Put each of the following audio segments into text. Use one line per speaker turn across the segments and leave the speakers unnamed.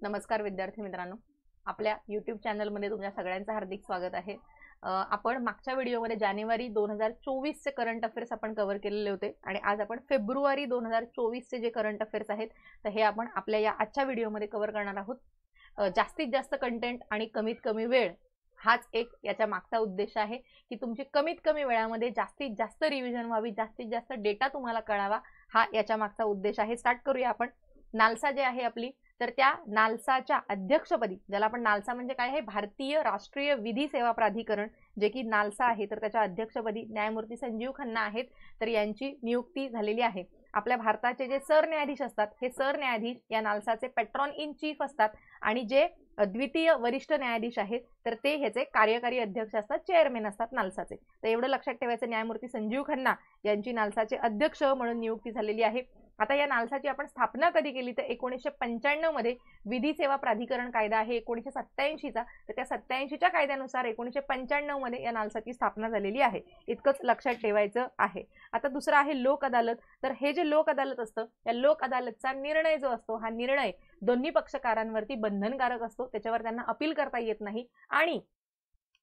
नमस्कार विद्यार्थी मित्रांनो, आपल्या YouTube चॅनलमध्ये तुमच्या सगळ्यांचं हार्दिक स्वागत आहे। आपण मागच्या व्हिडिओमध्ये जानेवारी 2024 चे करंट अफेअर्स आपण कव्हर केलेले होते आणि आज आपण फेब्रुवारी 2024 चे जे करंट अफेअर्स आहेत तर हे आपण आपल्या या आजच्या व्हिडिओमध्ये कव्हर करणार आहोत। जास्तीत जास्त कंटेंट आणि कमीत कमी वेळ हाच एक याच्या मागचा उद्देश आहे की तुमची कमीत कमी वेळामध्ये जास्तीत जास्त रिव्हिजन व्हावी, जास्तीत जास्त डेटा तुम्हाला कळावा, हा याच्या मागचा उद्देश आहे। स्टार्ट करूया आपण। नालसा जे आहे आपली, तर त्या नालसाच्या अध्यक्षपदी, ज्याला आपण नालसा म्हणजे काय आहे, भारतीय राष्ट्रीय विधी सेवा प्राधिकरण, जे की नालसा आहे, तर त्याच्या अध्यक्षपदी न्यायमूर्ती संजीव खन्ना आहेत, तर यांची नियुक्ती झालेली आहे। आपल्या भारताचे जे सरन्यायाधीश असतात हे सरन्यायाधीश या नालसाचे पेट्रॉन इन चीफ असतात आणि जे द्वितीय वरिष्ठ न्यायाधीश आहेत तर ते ह्याचे कार्यकारी अध्यक्ष असतात, चेअरमॅन असतात नालसाचे। तर एवढं लक्षात ठेवायचं, न्यायमूर्ती संजीव खन्ना यांची नालसाचे अध्यक्ष म्हणून नियुक्ती झालेली आहे। आता या नालसाची आपण स्थापना कधी केली तर 1995 मध्ये विधी सेवा प्राधिकरण कायदा आहे 1987 चा, तर त्या 87 च्या कायद्यानुसार 1995 मध्ये या नालसाची स्थापना झालेली आहे। इतकंच लक्षात ठेवायचं आहे। आता दुसरा आहे लोक अदालत। तर हे जे लोक अदालत असतं या लोक अदालतचा निर्णय जो असतो हा निर्णय दोन्ही पक्षकारांवरती बंधनकारक असतो, त्याच्यावर त्यांना अपील करता येत नाही। आणि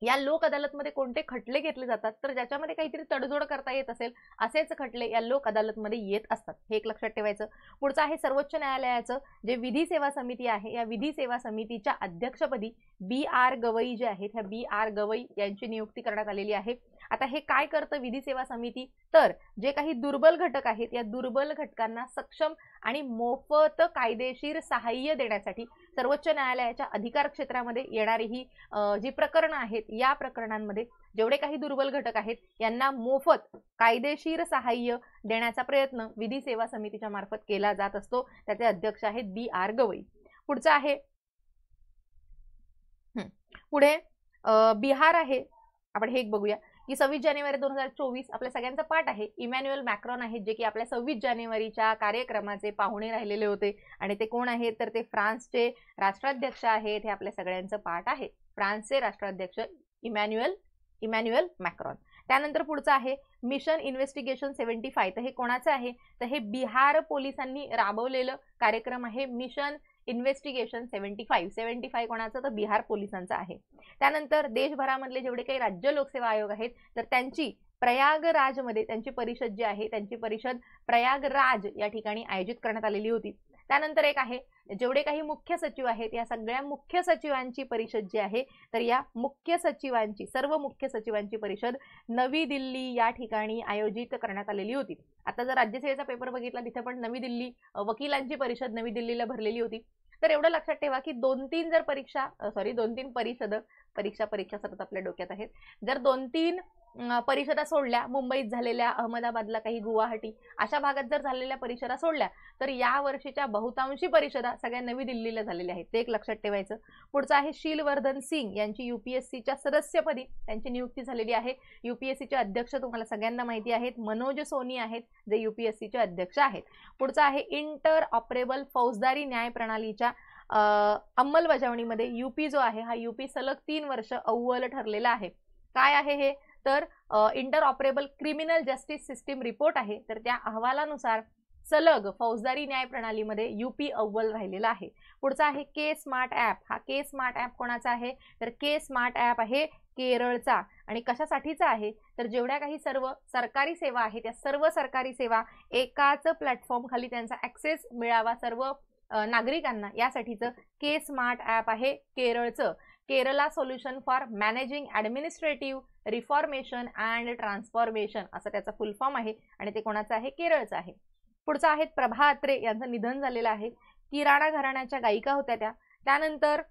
या लोक अदालतमध्ये कोणते खटले घेतले जातात तर ज्याच्यामध्ये काहीतरी तडजोड करता येत असेल असेच खटले या लोक अदालतमध्ये येत असतात, हे एक लक्षात ठेवायचं। पुढचं आहे सर्वोच्च न्यायालयाचं जे विधी सेवा समिती आहे, या विधी सेवा समितीच्या अध्यक्षपदी BR गवई जे आहेत, ह्या BR गवई यांची नियुक्ती करण्यात आलेली आहे। आता हे काय करतं विधी सेवा समिती, तर जे काही दुर्बल घटक आहेत या दुर्बल घटकांना सक्षम आणि मोफत कायदेशीर सहाय्य देण्यासाठी सर्वोच्च न्यायालयाच्या अधिकार क्षेत्रामध्ये येणारी ही जी प्रकरणं आहेत या प्रकरणांमध्ये जेवढे काही दुर्बल घटक आहेत यांना मोफत कायदेशीर सहाय्य देण्याचा प्रयत्न विधी सेवा समितीच्या मार्फत केला जात असतो। त्याचे अध्यक्ष आहेत BR गवई। पुढचं आहे पुढे बिहार आहे, आपण हे एक बघूया की 26 जानेवारी 2024 आपल्या सगळ्यांचा पाठ आहे। इमॅन्युअल मॅक्रॉन आहेत जे की आपल्या 26 जानेवारीच्या कार्यक्रमाचे पाहुणे राहिलेले होते आणि ते कोण आहेत तर ते फ्रान्सचे राष्ट्राध्यक्ष आहेत, हे आपल्या सगळ्यांचं पाठ आहे। फ्रान्सचे राष्ट्राध्यक्ष इमॅन्युअल मॅक्रॉन। त्यानंतर पुढचं आहे मिशन इन्व्हेस्टिगेशन 75। तर हे कोणाचं आहे तर हे बिहार पोलिसांनी राबवलेलं कार्यक्रम आहे मिशन इन्व्हेस्टिगेशन 75 कोणाचं तर बिहार पोलिसांचं आहे। त्यानंतर देशभरामधले जेवढे काही राज्य लोकसेवा आयोग आहेत तर त्यांची प्रयागराज मध्ये त्यांची परिषद जी आहे त्यांची परिषद प्रयागराज या ठिकाणी आयोजित करण्यात आलेली होती। त्यानंतर एक आहे जेवढे काही मुख्य सचिव आहेत या सगळ्या मुख्य सचिवांची परिषद जी आहे तर या मुख्य सचिवांची सर्व मुख्य सचिवांची परिषद नवी दिल्ली या ठिकाणी आयोजित करण्यात आलेली होती। आता जर राज्यसेवेचा पेपर बघितला तिथे पण नवी दिल्ली वकिलांची परिषद नवी दिल्लीला भरलेली होती। तर एवढं लक्षात ठेवा की 2-3 जर परीक्षा सतत आपल्या डोक्यात आहेत, जर 2-3 परिषदा सोडल्या, मुंबईत झालेल्या, अहमदाबादला काही, गुवाहाटी अशा भागात जर झालेल्या परिषदा सोडल्या तर या वर्षीच्या बहुतांशी परिषदा सगळ्या नवी दिल्लीला झालेल्या आहेत, ते एक लक्षात ठेवायचं। पुढचं आहे शीलवर्धन सिंग यांची UPSCच्या सदस्यपदी त्यांची नियुक्ती झालेली आहे। UPSCचे अध्यक्ष तुम्हाला सगळ्यांना माहिती आहेत, मनोज सोनी आहेत जे UPSCचे अध्यक्ष आहेत। पुढचं आहे इंटर ऑपरेबल फौजदारी न्याय प्रणालीच्या अंमलबजावणीमध्ये UP जो आहे हा UP सलग 3 वर्ष अव्वल ठरलेला आहे। काय आहे हे तर inter operable criminal justice system report आहे, तर त्या अहवालानुसार सलग फौजदारी न्याय प्रणालीमध्ये UP अव्वल राहिलेला आहे। पुढचा आहे के स्मार्ट ॲप। हा के स्मार्ट ॲप कोणाचा आहे तर के स्मार्ट ॲप आहे केरळचा आणि कशासाठीचा आहे तर जेवढ्या काही सर्व सरकारी सेवा आहेत त्या सर्व सरकारी सेवा एकाच प्लॅटफॉर्म खाली त्यांचा ॲक्सेस मिळावा सर्व नागरिकांना, यासाठीचं के स्मार्ट ॲप आहे केरळचं। Kerala solution for managing administrative reformation and transformation असं त्याचा फुल फॉर्म आहे आणि ते कोणाचं आहे केरळचं आहे। पुढचं आहे प्रभा अत्रे यांचं निधन झालेलं आहे। किराणा घराण्याच्या गायिका होत्या त्या। त्यानंतर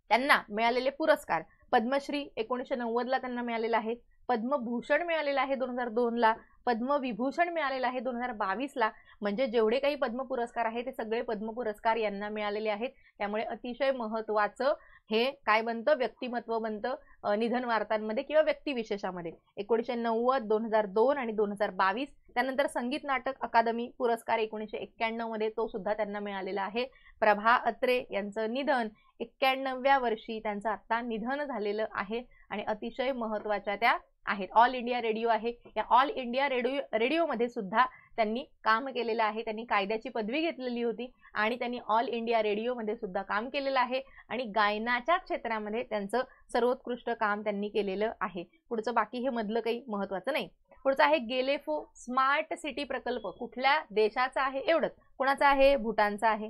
त्यांना मिळालेले पुरस्कार पद्मश्री 1990 ला त्यांना मिळालेला आहे, पद्मभूषण मिळालेला आहे 2002 ला, पद्मविभूषण मिळालेला आहे 2022 ला। म्हणजे जेवढे काही पद्म पुरस्कार आहेत ते सगळे पद्म पुरस्कार यांना मिळालेले आहेत। त्यामुळे अतिशय महत्त्वाचं हे काय बनतं, व्यक्तिमत्व बनतं निधन वार्तांमध्ये किंवा व्यक्तिविशेषामध्ये। 1990, 2002 आणि 2022। त्यानंतर संगीत नाटक अकादमी पुरस्कार 1991 मध्ये तो सुद्धा त्यांना मिळालेला आहे। प्रभा अत्रे यांचं निधन 91व्या वर्षी त्यांचं आता निधन झालेलं आहे आणि अतिशय महत्त्वाच्या त्या आहेत। ऑल इंडिया रेडिओ आहे, या ऑल इंडिया रेडिओ मध्ये सुद्धा त्यांनी काम केलेलं आहे. त्यांनी कायद्याची पदवी घेतलेली होती आणि त्यांनी ऑल इंडिया रेडिओमध्ये सुद्धा काम केलेलं आहे आणि गायनाच्या क्षेत्रामध्ये त्यांचं सर्वोत्कृष्ट काम त्यांनी केलेलं आहे. पुढचं बाकी हे मधलं काही महत्त्वाचं नाही. पुढचं आहे गेलेफो स्मार्ट सिटी प्रकल्प. कुठल्या देशाचा आहे? एवढंच. कोणाचा आहे? भूटानचा आहे.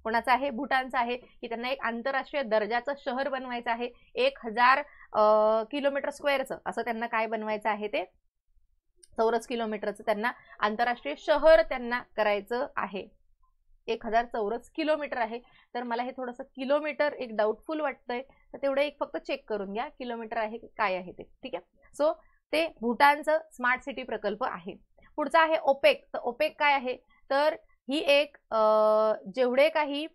कोणाचा आहे? भूटानचा आहे की त्यांना एक आंतरराष्ट्रीय दर्जाचं शहर बनवायचं आहे. 1000 किलोमीटर स्क्वेअरचं असं त्यांना काय बनवायचं आहे? ते चौरस किलोमीटरचं त्यांना आंतरराष्ट्रीय शहर त्यांना करायचं आहे. 1000 चौरस किलोमीटर आहे. तर मला हे थोडंसं किलोमीटर एक डाऊटफुल वाटतंय, तर तेवढं एक फक्त चेक करून घ्या किलोमीटर आहे काय आहे ते. ठीक आहे. सो ते भूटानचं स्मार्ट सिटी प्रकल्प आहे. पुढचा आहे ओपेक. तर ओपेक काय आहे? तर ही एक जेवढे काही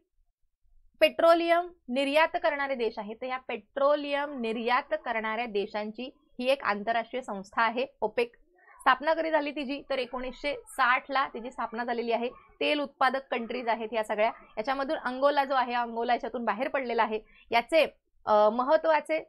पेट्रोलियम निर्यात करणारे देश आहेत तर या पेट्रोलियम निर्यात करणाऱ्या देशांची ही एक आंतरराष्ट्रीय संस्था आहे ओपेक. स्थापना कधी झाली तिची? तर 1960 ला तिची स्थापना झालेली आहे. तेल उत्पादक कंट्रीज आहेत या सगळ्या. याच्यामधून अंगोला जो आहे, अंगोला याच्यातून बाहेर पडलेला आहे. याचे महत्त्वाचे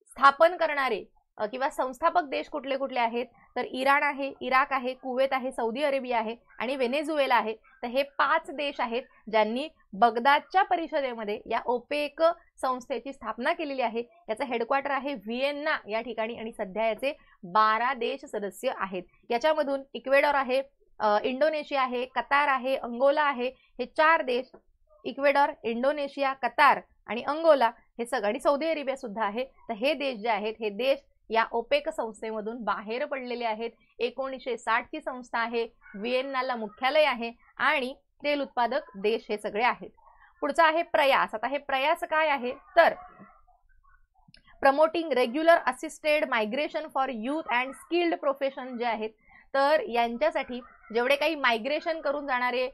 स्थापन करणारे किंवा संस्थापक देश कुठले कुठले आहेत? तर इराण आहे, इराक आहे, कुवेत आहे, सौदी अरेबिया आहे आणि व्हेनेझुएला आहे. तर हे 5 देश आहेत ज्यांनी बगदादच्या परिषदेमध्ये या ओपेक संस्थेची स्थापना केलेली आहे. याचं हेडक्वार्टर आहे व्हिएन्ना या ठिकाणी आणि सध्या याचे 12 देश सदस्य आहेत. याच्यामधून इक्वेडॉर आहे, इंडोनेशिया आहे, कतार आहे, अंगोला आहे. हे 4 देश इक्वेडॉर, इंडोनेशिया, कतार आणि अंगोला हे सगळं आणि सौदी अरेबिया सुद्धा आहे. तर हे देश जे आहेत हे देश या ओपेक संस्थेमधून बाहेर पडलेले आहेत. 1960 ची संस्था आहे. व्हिएन्नाला मुख्यालय आहे आणि तेल उत्पादक देश हे सगळे आहेत. पुढचा आहे प्रयास. आता हे प्रयास काय आहे? तर promoting regular assisted migration for youth and skilled profession जे आहेत तर यांच्यासाठी जेवढे काही मायग्रेशन करून जाणारे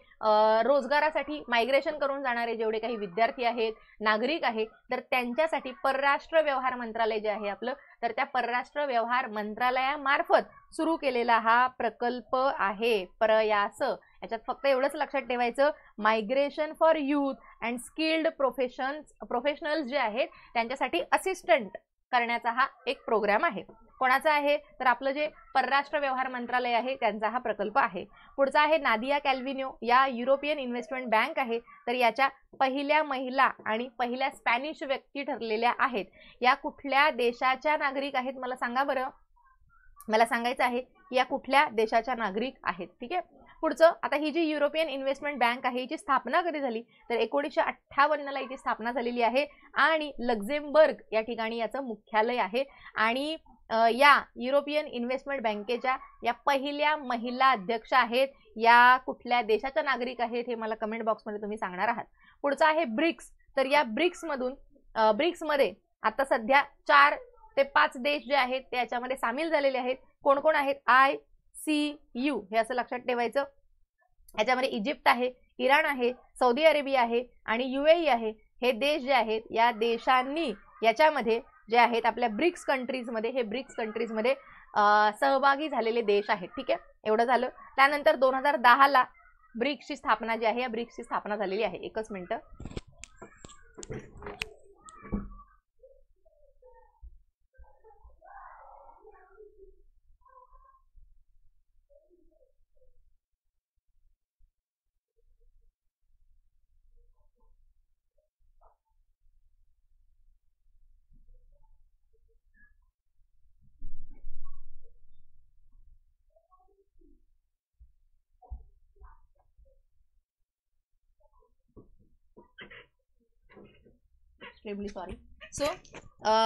रोजगारासाठी मायग्रेशन करून जाणारे जेवढे काही विद्यार्थी आहेत, नागरिक आहेत तर त्यांच्यासाठी परराष्ट्र व्यवहार मंत्रालय जे आहे आपलं तर त्या परराष्ट्र व्यवहार मंत्रालयामार्फत सुरू केलेला हा प्रकल्प आहे प्रयास. याच्यात फक्त एवढंच लक्षात ठेवायचं migration for youth and skilled professionals जे आहेत त्यांच्यासाठी असिस्टंट करण्याचा हा एक प्रोग्राम आहे. कोणाचा आहे? तर आपलं जे परराष्ट्र व्यवहार मंत्रालय आहे त्यांचा हा प्रकल्प आहे. पुढचा आहे नादिया कॅल्विनो. या युरोपियन इन्व्हेस्टमेंट बँक आहे तर याच्या पहिल्या महिला आणि पहिल्या स्पॅनिश व्यक्ती ठरलेल्या आहेत. या कुठल्या देशाच्या नागरिक आहेत मला सांगा बरं. मला सांगायचं आहे की या कुठल्या देशाच्या नागरिक आहेत. ठीक आहे. पुढचं आता ही जी युरोपियन इन्व्हेस्टमेंट बँक आहे हिची स्थापना कधी झाली? तर 1958 ला हिची स्थापना झालेली आहे आणि लक्झेमबर्ग या ठिकाणी याचं मुख्यालय आहे. आणि या युरोपियन इन्व्हेस्टमेंट बँकेच्या या पहिल्या महिला अध्यक्ष आहेत. या कुठल्या देशाच्या नागरिक आहेत हे मला कमेंट बॉक्समध्ये तुम्ही सांगणार आहात. पुढचा आहे ब्रिक्स. तर या ब्रिक्समध्ये आता सध्या 4 ते 5 देश जे आहेत ते याच्यामध्ये सामील झालेले आहेत. कोण कोण आहेत? ICU हे असं लक्षात ठेवायचं. याच्यामध्ये इजिप्त आहे, इराण आहे, सौदी अरेबिया आहे आणि UAE आहे. हे देश जे आहेत या देशांनी याच्यामध्ये जे आहेत आपल्या ब्रिक्स कंट्रीजमध्ये हे ब्रिक्स कंट्रीजमध्ये सहभागी झालेले देश आहेत. ठीक आहे. एवढं झालं. त्यानंतर 2010 ला ब्रिक्सची स्थापना जी आहे या ब्रिक्सची स्थापना झालेली आहे. एकच मिनिट. सॉरी. सो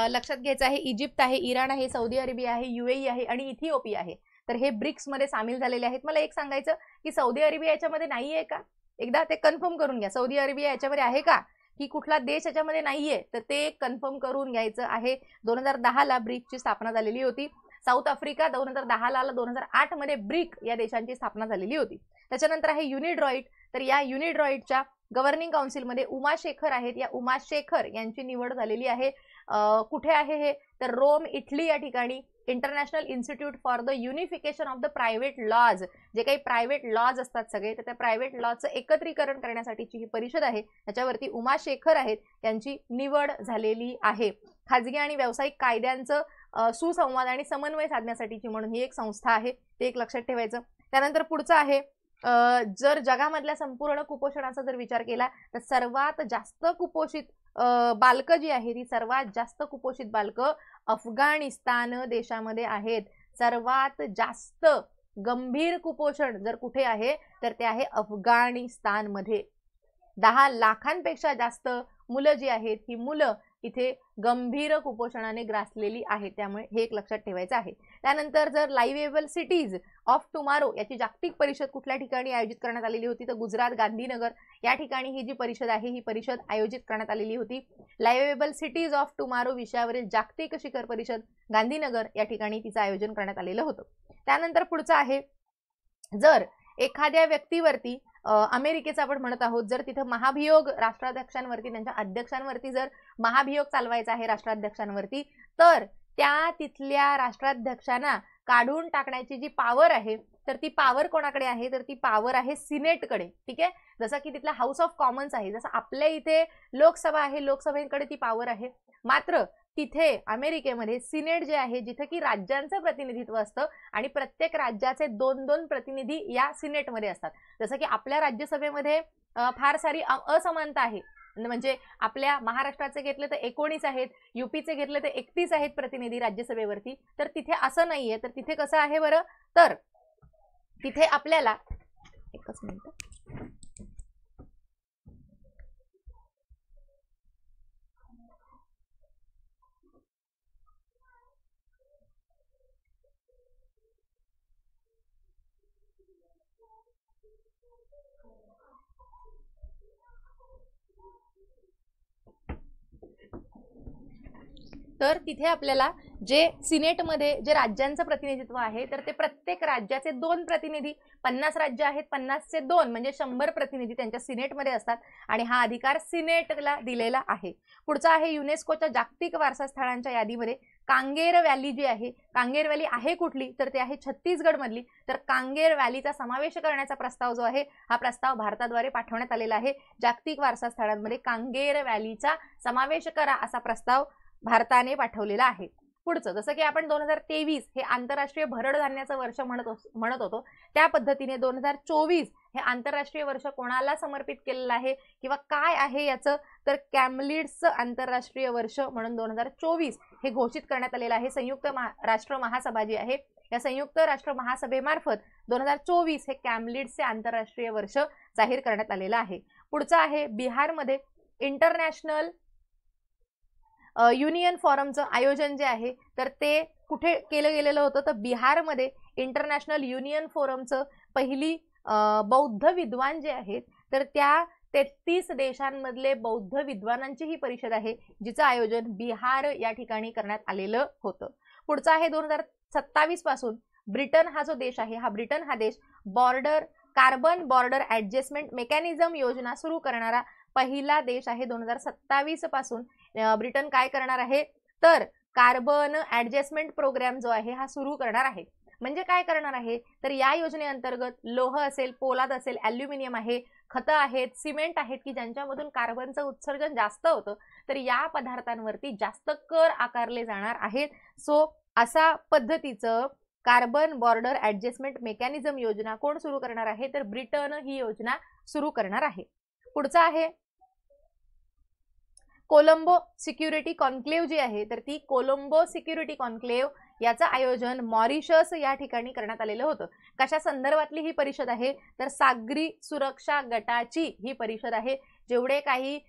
लक्षात घ्यायचं आहे इजिप्त आहे, इराण आहे, सौदी अरेबिया आहे, UAE आहे आणि इथिओपिया आहे. तर हे ब्रिक्स मध्ये सामील झालेले आहेत. मला एक सांगायचं की सौदी अरेबिया याच्यामध्ये नाहीये का? एकदा ते कन्फर्म करून घ्या. सौदी अरेबिया याच्यामध्ये आहे का की कुठला देश याच्यामध्ये नाहीये? तर ते कन्फर्म करून घ्यायचं आहे. 2010 ला ब्रिक्सची स्थापना झालेली होती. साऊथ आफ्रिका 2010 ला 2008 मध्ये ब्रिक या देशांची स्थापना झालेली होती. त्याच्यानंतर आहे युनिड्रॉइड. तर या युनिड्रॉइडच्या गव्हर्निंग काउन्सिलमध्ये उमा शेखर आहेत. या उमा शेखर यांची निवड झालेली आहे. कुठे आहे हे? तर रोम, इटली या ठिकाणी international institute for the unification of the private laws. जे काही प्रायव्हेट लॉज असतात सगळे तर त्या प्रायव्हेट लॉजचं एकत्रीकरण करण्यासाठीची ही परिषद आहे. त्याच्यावरती उमा शेखर आहेत यांची निवड झालेली आहे. खाजगी आणि व्यावसायिक कायद्यांचं सुसंवाद आणि समन्वय साधण्यासाठीची म्हणून ही एक संस्था आहे. ते एक लक्षात ठेवायचं. त्यानंतर पुढचं आहे जर जगामधल्या संपूर्ण कुपोषणाचा जर विचार केला तर सर्वात जास्त कुपोषित बालकं जी आहे ती सर्वात जास्त कुपोषित बालकं अफगाणिस्तान देशामध्ये आहेत. सर्वात जास्त गंभीर कुपोषण जर कुठे आहे तर ते आहे अफगाणिस्तानमध्ये. 10 लाखांपेक्षा जास्त मुलं जी आहेत ही मुलं इथे गंभीर कुपोषणाने ग्रासलेली आहेत. त्यामुळे हे एक लक्षात ठेवायचं आहे. त्यानंतर जर लाईव्हेबल सिटीज ऑफ टुमारो याची जागतिक परिषद कुठल्या ठिकाणी आयोजित करण्यात आलेली होती तर गुजरात गांधीनगर या ठिकाणी ही जी परिषद आहे ही परिषद आयोजित करण्यात आलेली होती. लाईव्हेबल सिटीज ऑफ टुमारो विषयावरील जागतिक शिखर परिषद गांधीनगर या ठिकाणी तिचं आयोजन करण्यात आलेलं होतं. त्यानंतर पुढचं आहे जर एखाद्या व्यक्तीवरती अमेरिकेचा आपण म्हणत आहोत जर तिथं महाभियोग राष्ट्राध्यक्षांवरती त्यांच्या अध्यक्षांवरती जर महाभियोग चालवायचा आहे राष्ट्राध्यक्षांवरती तर त्या तिथल्या राष्ट्राध्यक्षांना काढून टाकण्याची जी पॉवर आहे तर ती पॉवर कोणाकडे आहे तर ती पॉवर आहे सिनेटकडे. ठीक आहे, जसं की तिथला हाऊस ऑफ कॉमन्स आहे, जसं आपल्या इथे लोकसभा आहे लोकसभेकडे ती पॉवर आहे. मात्र तिथे अमेरिकेमध्ये सिनेट जे आहे जिथे की राज्यांचं प्रतिनिधित्व असतं आणि प्रत्येक राज्याचे 2-2 प्रतिनिधी या सिनेटमध्ये असतात. जसं की आपल्या राज्यसभेमध्ये फार सारी असमानता आहे. म्हणजे आपल्या महाराष्ट्राचे घेतले तर 19 आहेत, यूपीचे घेतले तर 31 आहेत प्रतिनिधी राज्यसभेवरती. तर तिथे असं नाहीये. तर तिथे कसं आहे बरं तर तिथे आपल्याला एकच मिनिट तर तिथे आपल्याला जे सिनेटमध्ये जे राज्यांचं प्रतिनिधित्व आहे तर ते प्रत्येक राज्याचे 2 प्रतिनिधी 50 राज्य आहेत 50चे 2 म्हणजे 100 प्रतिनिधी त्यांच्या सिनेटमध्ये असतात आणि हा अधिकार सिनेटला दिलेला आहे. पुढचा आहे युनेस्कोच्या जागतिक वारसा स्थळांच्या यादीमध्ये कांगेर व्हॅली जी आहे, कांगेर व्हॅली आहे कुठली तर ते आहे छत्तीसगड मधली. तर कांगेर व्हॅलीचा समावेश करण्याचा प्रस्ताव जो आहे हा प्रस्ताव भारताद्वारे पाठवण्यात आलेला आहे. जागतिक वारसा स्थळांमध्ये कांगेर व्हॅलीचा समावेश करा असा प्रस्ताव भारताने पाठवलेला आहे. पुढचं जसं की आपण 2023 हे आंतरराष्ट्रीय भरड धान्याचं वर्ष म्हणत होतो त्या पद्धतीने 2024 हे आंतरराष्ट्रीय वर्ष कोणाला समर्पित केलेलं आहे किंवा काय आहे याचं तर कॅमलिड्सचं आंतरराष्ट्रीय वर्ष म्हणून 2024 हे घोषित करण्यात आलेलं आहे. संयुक्त राष्ट्र महासभा जी आहे या संयुक्त राष्ट्र महासभेमार्फत 2024 हे कॅमलिड्सचे आंतरराष्ट्रीय वर्ष जाहीर करण्यात आलेलं आहे. पुढचं आहे बिहारमध्ये इंटरनॅशनल युनियन फॉरमचं आयोजन जे आहे तर ते कुठे केलं गेलेलं होतं तर बिहारमध्ये इंटरनॅशनल युनियन फोरमचं पहिली बौद्ध विद्वान जे आहेत तर त्या 33 देशांमधले बौद्ध विद्वानांची ही परिषद आहे जिचं आयोजन बिहार या ठिकाणी करण्यात आलेलं होतं. पुढचा आहे 2027 पासून ब्रिटन हा जो देश आहे हा ब्रिटन हा देश कार्बन बॉर्डर ऍडजस्टमेंट मेकॅनिझम योजना सुरू करणारा पहिला देश आहे. 2027 पासून ब्रिटन काय करणार आहे तर कार्बन ऍडजस्टमेंट प्रोग्राम जो आहे हा सुरू करणार आहे. म्हणजे काय करणार आहे तर या योजनेअंतर्गत लोह असेल पोलाद असेल ॲल्युमिनियम आहे खतं आहेत सिमेंट आहेत की ज्यांच्यामधून कार्बनचं उत्सर्जन जास्त होतं तर या पदार्थांवरती जास्त कर आकारले जाणार आहेत. सो असा पद्धतीचं कार्बन बॉर्डर ऍडजस्टमेंट मेकॅनिझम योजना कोण सुरू करणार आहे तर ब्रिटन ही योजना सुरू करणार आहे. पुढचा आहे कोलंबो सिक्युरिटी कॉन्क्लेव्ह जी आहे तर ती कोलंबो सिक्युरिटी कॉन्क्लेव्ह याचं आयोजन मॉरिशस या ठिकाणी करण्यात आलेलं होतं. कशा संदर्भातली ही परिषद आहे तर सागरी सुरक्षा गटाची ही परिषद आहे. जेवढे काही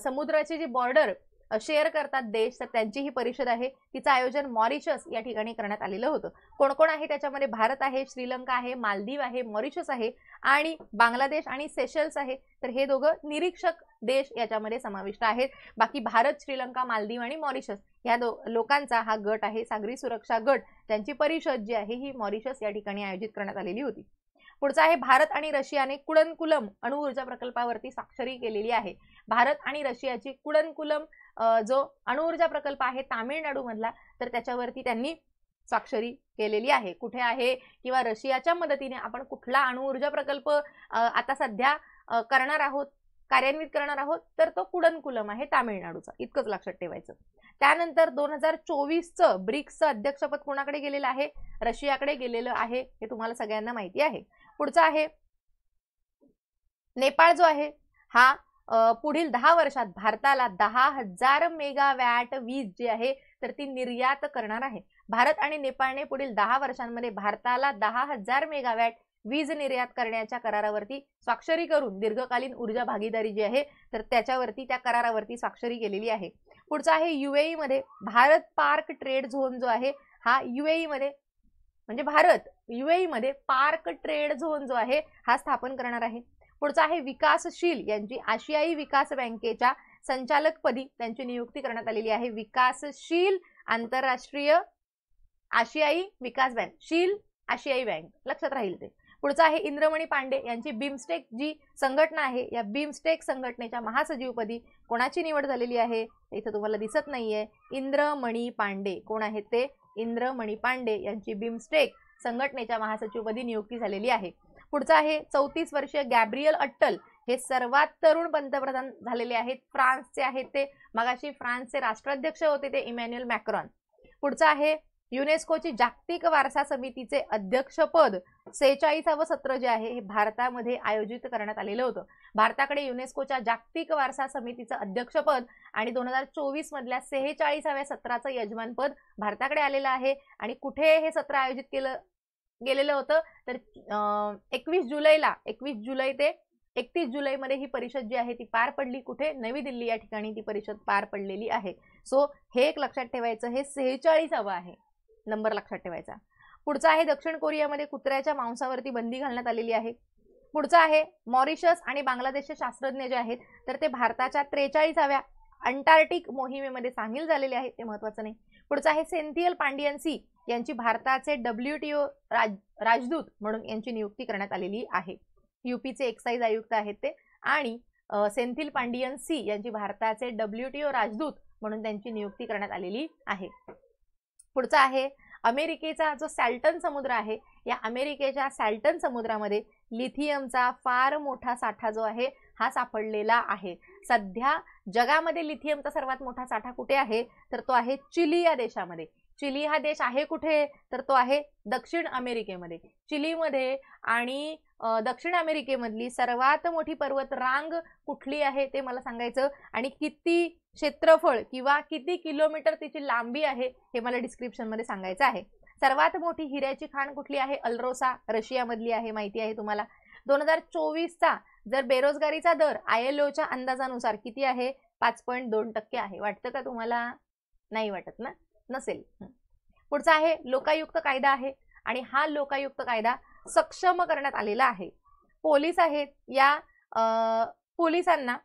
समुद्राची जी बॉर्डर शेअर करतात देश तर त्यांची ही परिषद आहे. तिचं आयोजन मॉरिशस या ठिकाणी करण्यात आलेलं होतं. कोण कोण आहे त्याच्यामध्ये भारत आहे श्रीलंका आहे मालदीव आहे मॉरिशस आहे आणि बांगलादेश आणि सेशल्स आहे. तर हे दोघं निरीक्षक देश याच्यामध्ये समाविष्ट आहेत. बाकी भारत श्रीलंका मालदीव आणि मॉरिशस या लोकांचा हा गट आहे सागरी सुरक्षा गट. त्यांची परिषद जी आहे ही मॉरिशस या ठिकाणी आयोजित करण्यात आलेली होती. पुढचा आहे भारत आणि रशियाने कुडनकुलम अणुऊर्जा प्रकल्पावरती स्वाक्षरी केलेली आहे. भारत आणि रशियाची कुडनकुलम जो अणुऊर्जा प्रकल्प आहे तामिळनाडू मधला तर त्याच्यावरती त्यांनी स्वाक्षरी केलेली आहे. कुठे आहे किंवा रशियाच्या मदतीने आपण कुठला अणुऊर्जा प्रकल्प आता सध्या करणार आहोत कार्यान्वित करणार आहोत तर तो कुडनकुलम आहे तामिळनाडूचा, इतकंच लक्षात ठेवायचं. त्यानंतर 2024चं ब्रिक्सचं अध्यक्षपद कोणाकडे गेलेलं आहे? रशियाकडे गेलेलं आहे, हे तुम्हाला सगळ्यांना माहिती आहे. पुढचा आहे नेपाळ जो आहे हा पुढील 10 वर्षात भारताला 10,000 मेगावॅट वीज जी आहे तर ती निर्यात करणार आहे. भारत आणि नेपाळने पुढील 10 वर्षांमध्ये भारताला 10,000 मेगावॅट वीज निर्यात करण्याच्या करारावरती स्वाक्षरी करून दीर्घकालीन ऊर्जा भागीदारी जी आहे तर त्याच्यावरती त्या करारावरती स्वाक्षरी केलेली आहे. पुढचा आहे युएई मध्ये भारत पार्क ट्रेड झोन जो आहे हा युएई मध्ये म्हणजे भारत युएई मध्ये पार्क ट्रेड झोन जो आहे हा स्थापन करणार आहे. पुढचा आहे विकासशील यांची आशियाई विकास बँकेच्या संचालकपदी त्यांची नियुक्ती करण्यात आलेली आहे. विकासशील आंतरराष्ट्रीय आशियाई विकास बँक, शील आशियाई बँक, लक्षात राहील ते. पुढचा आहे इंद्रमणी पांडे यांची बिमस्टेक जी संघटना आहे या बिमस्टेक संघटनेच्या महासचिवपदी कोणाची निवड झालेली आहे? इथे तुम्हाला दिसत नाहीये. इंद्रमणी पांडे कोण आहेत ते? इंद्रमणी पांडे यांची बिमस्टेक संघटनेच्या महासचिवपदी नियुक्ती झालेली आहे. पुढचा आहे 34 वर्षीय गॅब्रियल अट्टल हे सर्वात तरुण पंतप्रधान झालेले आहेत. फ्रान्सचे आहेत ते, मगाशी फ्रान्सचे राष्ट्राध्यक्ष होते ते इमॅन्युअल मॅक्रॉन. पुढचा आहे युनेस्कोची जागतिक वारसा समितीचे अध्यक्षपद 46वे सत्र जे आहे हे भारतामध्ये आयोजित करण्यात आलेलं होतं. भारताकडे युनेस्कोच्या जागतिक वारसा समितीचं अध्यक्षपद आणि 2024 मधल्या 46व्या सत्राचं यजमानपद भारताकडे आलेलं आहे. आणि कुठे हे सत्र आयोजित गेलेलं होतं तर 21 जुलै ते 31 जुलैमध्ये ही परिषद जी आहे ती पार पडली. कुठे? नवी दिल्ली या ठिकाणी ती परिषद पार पडलेली आहे. सो हे एक लक्षात ठेवायचं, हे 46वा आहे नंबर लक्षात ठेवायचा. पुढचा आहे दक्षिण कोरियामध्ये कुत्र्याच्या मांसावरती बंदी घालण्यात आलेली आहे. पुढचा आहे मॉरिशस आणि बांगलादेशचे शास्त्रज्ञ जे आहेत तर ते भारताच्या 43व्या अंटार्क्टिक मोहिमेमध्ये सामील झालेले आहेत, ते महत्त्वाचं नाही. पुढचा आहे सेंथियल पांडियनसी यांची भारताचे WTO राजदूत म्हणून यांची नियुक्ती करण्यात आलेली आहे. यूपीचे एक्साईज आयुक्त आहेत ते. आणि सेंथिल पांडियन सी यांची भारताचे WTO राजदूत म्हणून त्यांची नियुक्ती करण्यात आलेली आहे. पुढचा आहे अमेरिकेचा जो सॅल्टन समुद्र आहे या अमेरिकेच्या सॅल्टन समुद्रामध्ये लिथियमचा फार मोठा साठा जो आहे हा सापडलेला आहे. सध्या जगामध्ये लिथियमचा सर्वात मोठा साठा कुठे आहे तर तो आहे चिली या देशामध्ये. चिली हा देश आहे कुठे तर तो आहे दक्षिण अमेरिकेमध्ये. चिलीमध्ये आणि दक्षिण अमेरिकेमधली सर्वात मोठी पर्वत रांग कुठली आहे ते मला सांगायचं, आणि किती क्षेत्रफळ किंवा किती किलोमीटर तिची लांबी आहे हे मला डिस्क्रिप्शन मध्ये सांगायचं आहे. सर्वात मोठी हिऱ्याची खाण कुठली आहे? अल्रोसा रशियामधली आहे, माहिती आहे तुम्हाला. 2024चा जर बेरोजगारीचा दर ILOच्या अंदाजानुसार किती आहे? 5.2% आहे. वाटतं का तुम्हाला? नाही वाटत ना? नसेल. पुढचा आहे लोकायुक्त कायदा आहे आणि हा लोकायुक्त कायदा सक्षम करण्यात आलेला आहे. पोलीस आहेत या पोलिसांना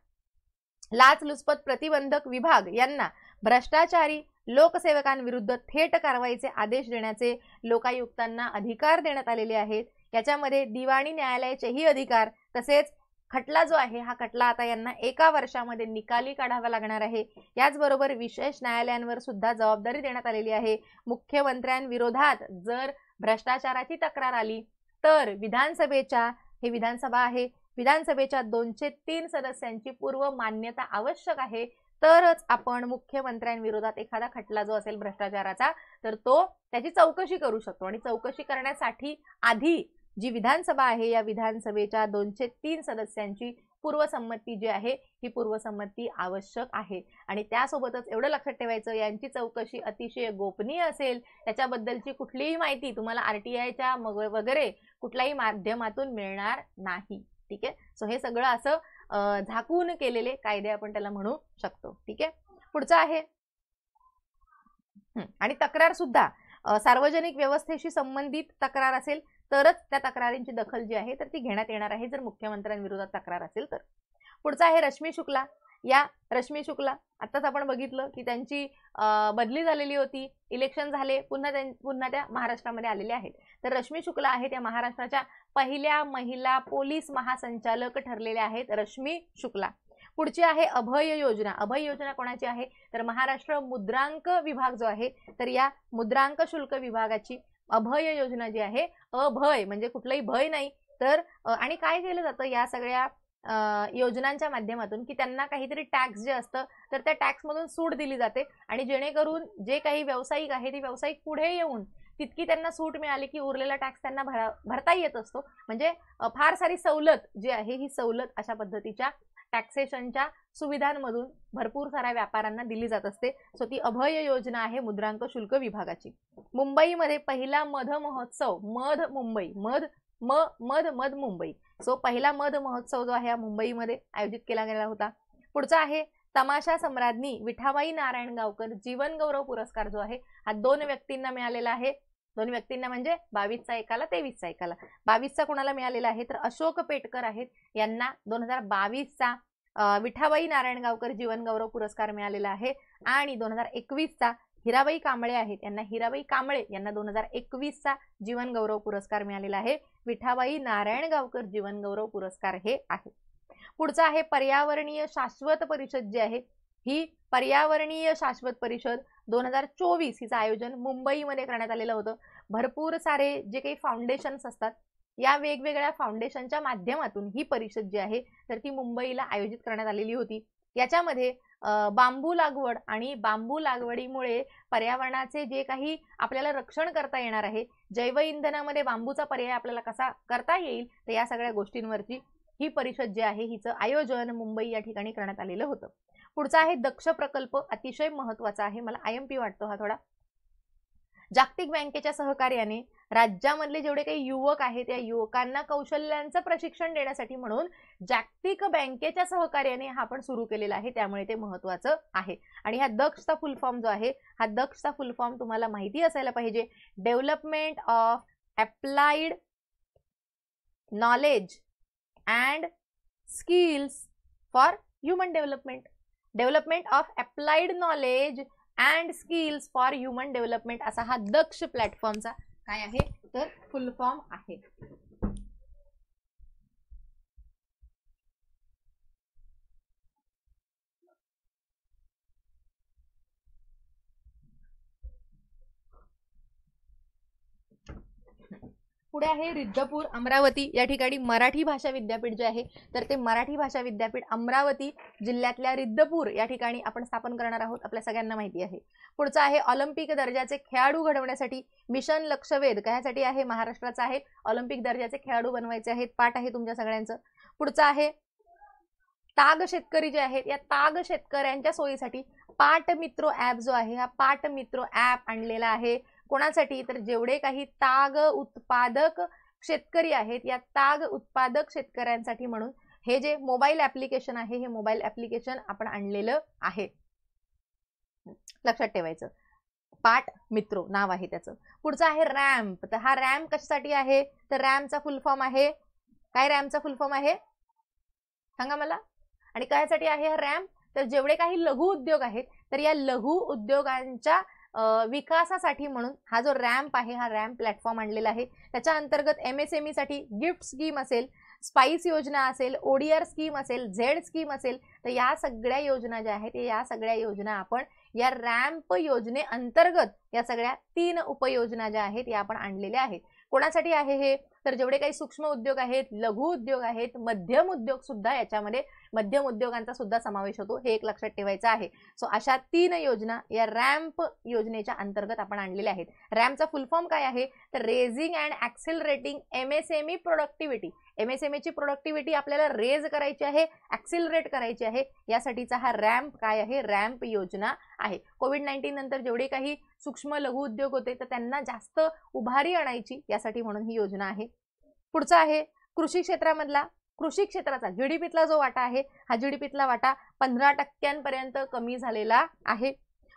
लाचलुचपत प्रतिबंधक विभाग यांना भ्रष्टाचारी लोकसेवकांविरुद्ध थेट कारवाईचे आदेश देण्याचे लोकायुक्तांना अधिकार देण्यात आलेले आहेत. याच्यामध्ये दिवाणी न्यायालयाचेही अधिकार, तसेच खटला जो आहे हा खटला आता यांना 1 वर्षामध्ये निकाली काढावा लागणार आहे. याचबरोबर विशेष न्यायालयांवर सुद्धा जबाबदारी देण्यात आलेली आहे. मुख्यमंत्र्यांविरोधात जर भ्रष्टाचाराची तक्रार आली तर विधानसभेच्या, हे विधानसभा आहे, विधानसभेच्या 203 सदस्यांची पूर्व मान्यता आवश्यक आहे. तरच आपण मुख्यमंत्र्यांविरोधात एखादा खटला जो असेल भ्रष्टाचाराचा तर तो त्याची चौकशी करू शकतो. आणि चौकशी करण्यासाठी आधी जी विधानसभा आहे या विधानसभेच्या 203 सदस्यांची पूर्वसंमती जी आहे ही पूर्वसंमती आवश्यक आहे. आणि त्यासोबतच एवढं लक्षात ठेवायचं, यांची चौकशी अतिशय गोपनीय असेल. त्याच्याबद्दलची कुठलीही माहिती तुम्हाला RTIच्या वगैरे कुठल्याही माध्यमातून मिळणार नाही. ठीक आहे. सो हे सगळं असं झाकून केलेले कायदे आपण त्याला म्हणू शकतो. ठीक आहे. पुढचा आहे आणि तक्रार सुद्धा सार्वजनिक व्यवस्थेशी संबंधित तक्रार असेल तरच त्या तक्रारींची दखल जी आहे तर ती घेण्यात येणार आहे, जर मुख्यमंत्र्यांविरोधात तक्रार असेल तर. पुढचा आहे रश्मी शुक्ला. या रश्मी शुक्ला आताच आपण बघितलं की त्यांची बदली झालेली होती, इलेक्शन झाले, पुन्हा त्या महाराष्ट्रामध्ये आलेल्या आहेत. तर रश्मी शुक्ला आहेत त्या महाराष्ट्राच्या पहिल्या महिला पोलीस महासंचालक ठरलेल्या आहेत रश्मी शुक्ला. पुढची आहे अभय योजना. अभय योजना कोणाची आहे तर महाराष्ट्र मुद्रांक विभाग जो आहे तर या मुद्रांक शुल्क विभागाची अभय योजना जी आहे, अभय म्हणजे कुठलाही भय नाही तर, आणि काय केलं जातं या सगळ्या योजनांच्या माध्यमातून की त्यांना काहीतरी टॅक्स जे असतं तर त्या टॅक्समधून सूट दिली जाते आणि जेणेकरून जे काही व्यावसायिक आहे ते व्यावसायिक पुढे येऊन तितकी त्यांना सूट मिळाली की उरलेला टॅक्स त्यांना भरता येत असतो. म्हणजे फार सारी सवलत जी आहे ही सवलत अशा पद्धतीच्या टॅक्सेशनच्या सुविधांमधून भरपूर साऱ्या व्यापाऱ्यांना दिली जात असते. सो ती अभय योजना आहे मुद्रांक शुल्क विभागाची. मुंबईमध्ये पहिला मध महोत्सव मध मुंबई मध मुंबई. सो पहिला मध महोत्सव जो आहे हा मुंबईमध्ये आयोजित केला गेला होता. पुढचा आहे तमाशा सम्राज्ञी विठाबाई नारायणगावकर जीवन गौरव पुरस्कार जो आहे हा 2 व्यक्तींना मिळालेला आहे. 2 व्यक्तींना म्हणजे 22चा एकाला 23चा एकाला. 22चा कोणाला मिळालेला आहे तर अशोक पेटकर आहेत, यांना 2022चा विठाबाई नारायणगावकर जीवन गौरव पुरस्कार मिळालेला आहे. आणि 2021चा हिराबाई कांबळे आहेत, यांना हिराबाई कांबळे यांना 2021चा जीवन गौरव पुरस्कार मिळालेला आहे. विठाबाई नारायणगावकर जीवन गौरव पुरस्कार हे आहे. पुढचा आहे पर्यावरणीय शाश्वत परिषद जी आहे ही पर्यावरणीय शाश्वत परिषद 2024 हिचं आयोजन मुंबईमध्ये करण्यात आलेलं होतं. भरपूर सारे जे काही फाउंडेशन्स असतात या वेगवेगळ्या फाउंडेशनच्या माध्यमातून ही परिषद जी आहे तर ती मुंबईला आयोजित करण्यात आलेली होती. याच्यामध्ये बांबू लागवड आणि बांबू लागवडीमुळे पर्यावरणाचे जे काही आपल्याला रक्षण करता येणार आहे, जैव इंधनामध्ये बांबूचा पर्याय आपल्याला कसा करता येईल तर या सगळ्या गोष्टींवरची ही परिषद जी आहे हिचं आयोजन मुंबई या ठिकाणी करण्यात आलेलं होतं. पुढचा आहे दक्ष प्रकल्प, अतिशय महत्त्वाचा आहे, मला IMP वाटतो हा थोडा. जागतिक बँकेच्या सहकार्याने राज्यामधले जेवढे काही युवक आहेत त्या युवकांना कौशल्यांचं प्रशिक्षण देण्यासाठी म्हणून जागतिक बँकेच्या सहकार्याने हा आपण सुरू केलेला आहे, त्यामुळे ते महत्त्वाचं आहे. आणि हा दक्षचा फुल फॉर्म जो आहे हा दक्षचा फुल फॉर्म तुम्हाला माहिती असायला पाहिजे. Development of applied knowledge and skills for human development. Development of applied knowledge and skills for human development असा हा दक्ष प्लॅटफॉर्मचा काय आहे तर फुल फॉर्म आहे. पुढे आहे रिद्धपूर अमरावती या ठिकाणी मराठी भाषा विद्यापीठ जे आहे तर ते मराठी भाषा विद्यापीठ अमरावती जिल्ह्यातल्या रिद्धपूर या ठिकाणी आपण स्थापन करणार आहोत, आपल्या सगळ्यांना माहिती आहे. पुढचा आहे ऑलिम्पिक दर्जाचे खेळाडू घडवण्यासाठी मिशन लक्षवेध कशासाठी आहे महाराष्ट्राचा आहे, ऑलिम्पिक दर्जाचे खेळाडू बनवायचे आहेत, पाठ आहे तुमच्या सगळ्यांचं. पुढचा आहे ताग शेतकरी जे आहेत या ताग शेतकऱ्यांच्या सोयीसाठी पाट मित्रो ॲप जो आहे हा पाट मित्रो ॲप आणलेला आहे. कोणासाठी तर जेवढे काही ताग उत्पादक शेतकरी आहेत या ताग उत्पादक शेतकऱ्यांसाठी म्हणून हे जे मोबाईल ऍप्लिकेशन आहे हे मोबाईल ऍप्लिकेशन आपण आणलेलं आहे, लक्षात ठेवायचं. पाट मित्रो नाव आहे त्याचं. पुढचं आहे रॅम्प. तर हा रॅम्प कशासाठी आहे तर रॅम्पचा फुल फॉर्म आहे काय, रॅम्पचा फुल फॉर्म आहे सांगा मला. आणि कशासाठी आहे हा रॅम्प तर जेवढे काही लघु उद्योग आहेत तर या लघु उद्योगांच्या विकासासाठी म्हणून हा जो रॅम्प आहे हा रॅम्प प्लॅटफॉर्म आणलेला आहे. त्याच्या अंतर्गत MSME साठी गिफ्ट स्कीम असेल, स्पाइस योजना असेल, ODR स्कीम असेल, झेड स्कीम असेल, तर या सगळ्या योजना ज्या आहेत या सगळ्या योजना आपण या रॅम्प योजने अंतर्गत या सगळ्या 3 उपयोजना ज्या आहेत या आपण आणलेल्या आहेत. कोणासाठी आहे हे तर जेवढे काही सूक्ष्म उद्योग आहेत, लघु उद्योग आहेत, मध्यम उद्योग सुद्धा याच्यामध्ये मध्यम उद्योगांचा सुद्धा समावेश होतो, हे एक लक्षात ठेवायचं आहे. सो अशा 3 योजना या रॅम्प योजनेच्या अंतर्गत आपण आणलेल्या आहेत. रॅम्पचा फुल फॉर्म काय आहे तर raising and accelerating MSME productivity. MSME ची प्रोडक्टिव्हिटी आपल्याला रेज करायची आहे, ऍक्सिलरेट करायची आहे, यासाठीचा हा रॅम्प काय आहे रॅम्प योजना आहे. कोविड-19 नंतर जेवढे काही सूक्ष्म लघु उद्योग होते तर त्यांना जास्त उभारी आणायची यासाठी म्हणून ही योजना आहे. पुढचा आहे कृषी क्षेत्रामधला कृषी क्षेत्राचा जीडीपीतला जो वाटा आहे हा जीडीपीतला वाटा 15% कमी झालेला आहे.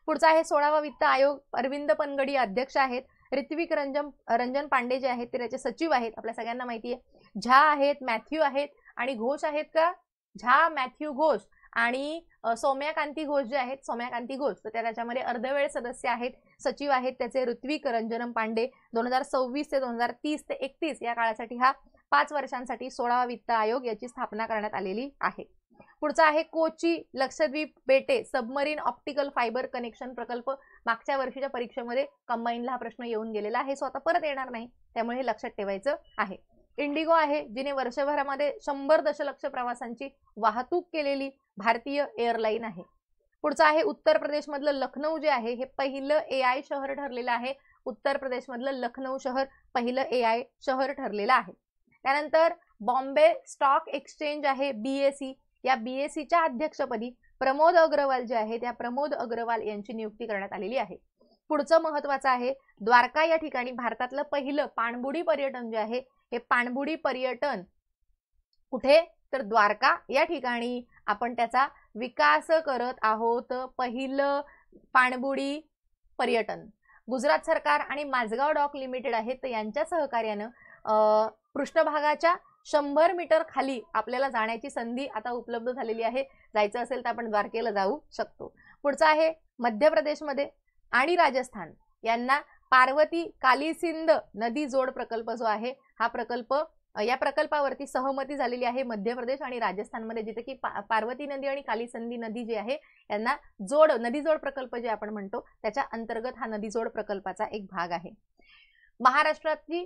पुढचा आहे 16वा वित्त आयोग. अरविंद पनगडी अध्यक्ष आहेत. ऋत्विक रंजन पांडे जे आहेत ते त्याचे सचिव आहेत, आपल्या सगळ्यांना माहिती आहे. झा आहेत, मॅथ्यू आहेत आणि घोष आहेत का, झा मॅथ्यू घोष आणि सौम्याकांती घोष जे आहेत सौम्याकांती घोष तर त्याच्यामध्ये अर्धवेळ सदस्य आहेत, सचिव आहेत त्याचे ऋत्विक रंजनम पांडे. 2026 ते 2030 ते 31 या काळासाठी हा 5 वर्षांसाठी 16वा वित्त आयोग याची स्थापना करण्यात आलेली आहे. पुढचा आहे कोची लक्षद्वीप बेटे सबमरीन ऑप्टिकल फायबर कनेक्शन प्रकल्प. मागच्या वर्षीच्या परीक्षेमध्ये कंबाईनला हा प्रश्न येऊन गेलेला आहे, सो आता परत येणार नाही, त्यामुळे हे लक्षात ठेवायचं आहे. इंडिगो आहे, जिने वर्षभरामध्ये 100 दशलक्ष प्रवासांची वाहतूक केलेली भारतीय एअरलाईन आहे. पुढचं आहे उत्तर प्रदेश मधलं लखनौ जे आहे हे पहिलं AI शहर ठरलेलं आहे. उत्तर प्रदेश मधलं लखनौ शहर पहिलं AI शहर ठरलेलं आहे. त्यानंतर बॉम्बे स्टॉक एक्सचेंज आहे BSE, या BSEच्या अध्यक्षपदी प्रमोद अग्रवाल जे आहे त्या प्रमोद अग्रवाल यांची नियुक्ती करण्यात आलेली आहे. पुढचं महत्वाचं आहे द्वारका या ठिकाणी भारतातलं पहिलं पाणबुडी पर्यटन जे आहे हे पाणबुडी पर्यटन कुठे तर द्वारका या ठिकाणी आपण त्याचा विकास करत आहोत. पहिलं पाणबुडी पर्यटन गुजरात सरकार आणि माझगाव डॉक लिमिटेड आहे तर यांच्या सहकार्यानं पृष्ठभागाच्या 100 मीटर खाली आपल्याला जाण्याची संधी आता उपलब्ध झालेली आहे. जायचं असेल तर आपण द्वारकेला जाऊ शकतो. पुढचा आहे मध्य प्रदेशमध्ये आणि राजस्थान यांना पार्वती कालीसिंध नदी जोड प्रकल्प जो आहे हा प्रकल्प या प्रकल्पावरती सहमती झालेली आहे मध्य प्रदेश आणि राजस्थानमध्ये, जिथे की पार्वती नदी आणि कालीसिंधी नदी जी आहे यांना नदी जोड प्रकल्प जे आपण म्हणतो त्याच्या अंतर्गत हा नदी जोड प्रकल्पाचा एक भाग आहे. महाराष्ट्रातली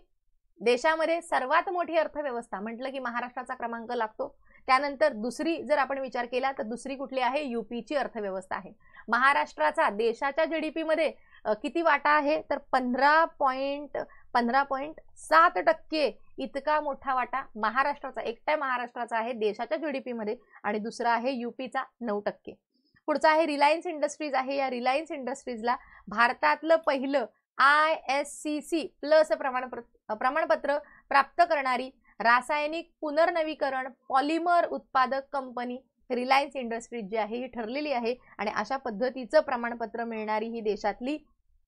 देशामध्ये सर्वात मोठी अर्थव्यवस्था म्हटलं की महाराष्ट्राचा क्रमांक लागतो. त्यानंतर दुसरी जर आपण विचार केला तर दुसरी कुठली आहे यूपीची अर्थव्यवस्था आहे. महाराष्ट्राचा देशाच्या जीडीपी मध्ये किती वाटा आहे तर 15.7% इतका मोठा वाटा महाराष्ट्राचा एकट्या महाराष्ट्राचा आहे देशाच्या जीडीपी मध्ये आणि दुसरा आहे यूपीचा 9%. पुढचा आहे रिलायन्स इंडस्ट्रीज आहे. या रिलायन्स इंडस्ट्रीजला भारतातलं पहिलं ISCC प्लस प्रमाणपत्र प्राप्त करणारी रासायनिक पुनर्नवीकरण पॉलिमर उत्पादक कंपनी रिलायन्स इंडस्ट्रीज जी आहे ही ठरलेली आहे आणि अशा पद्धतीचं प्रमाणपत्र मिळणारी ही देशातली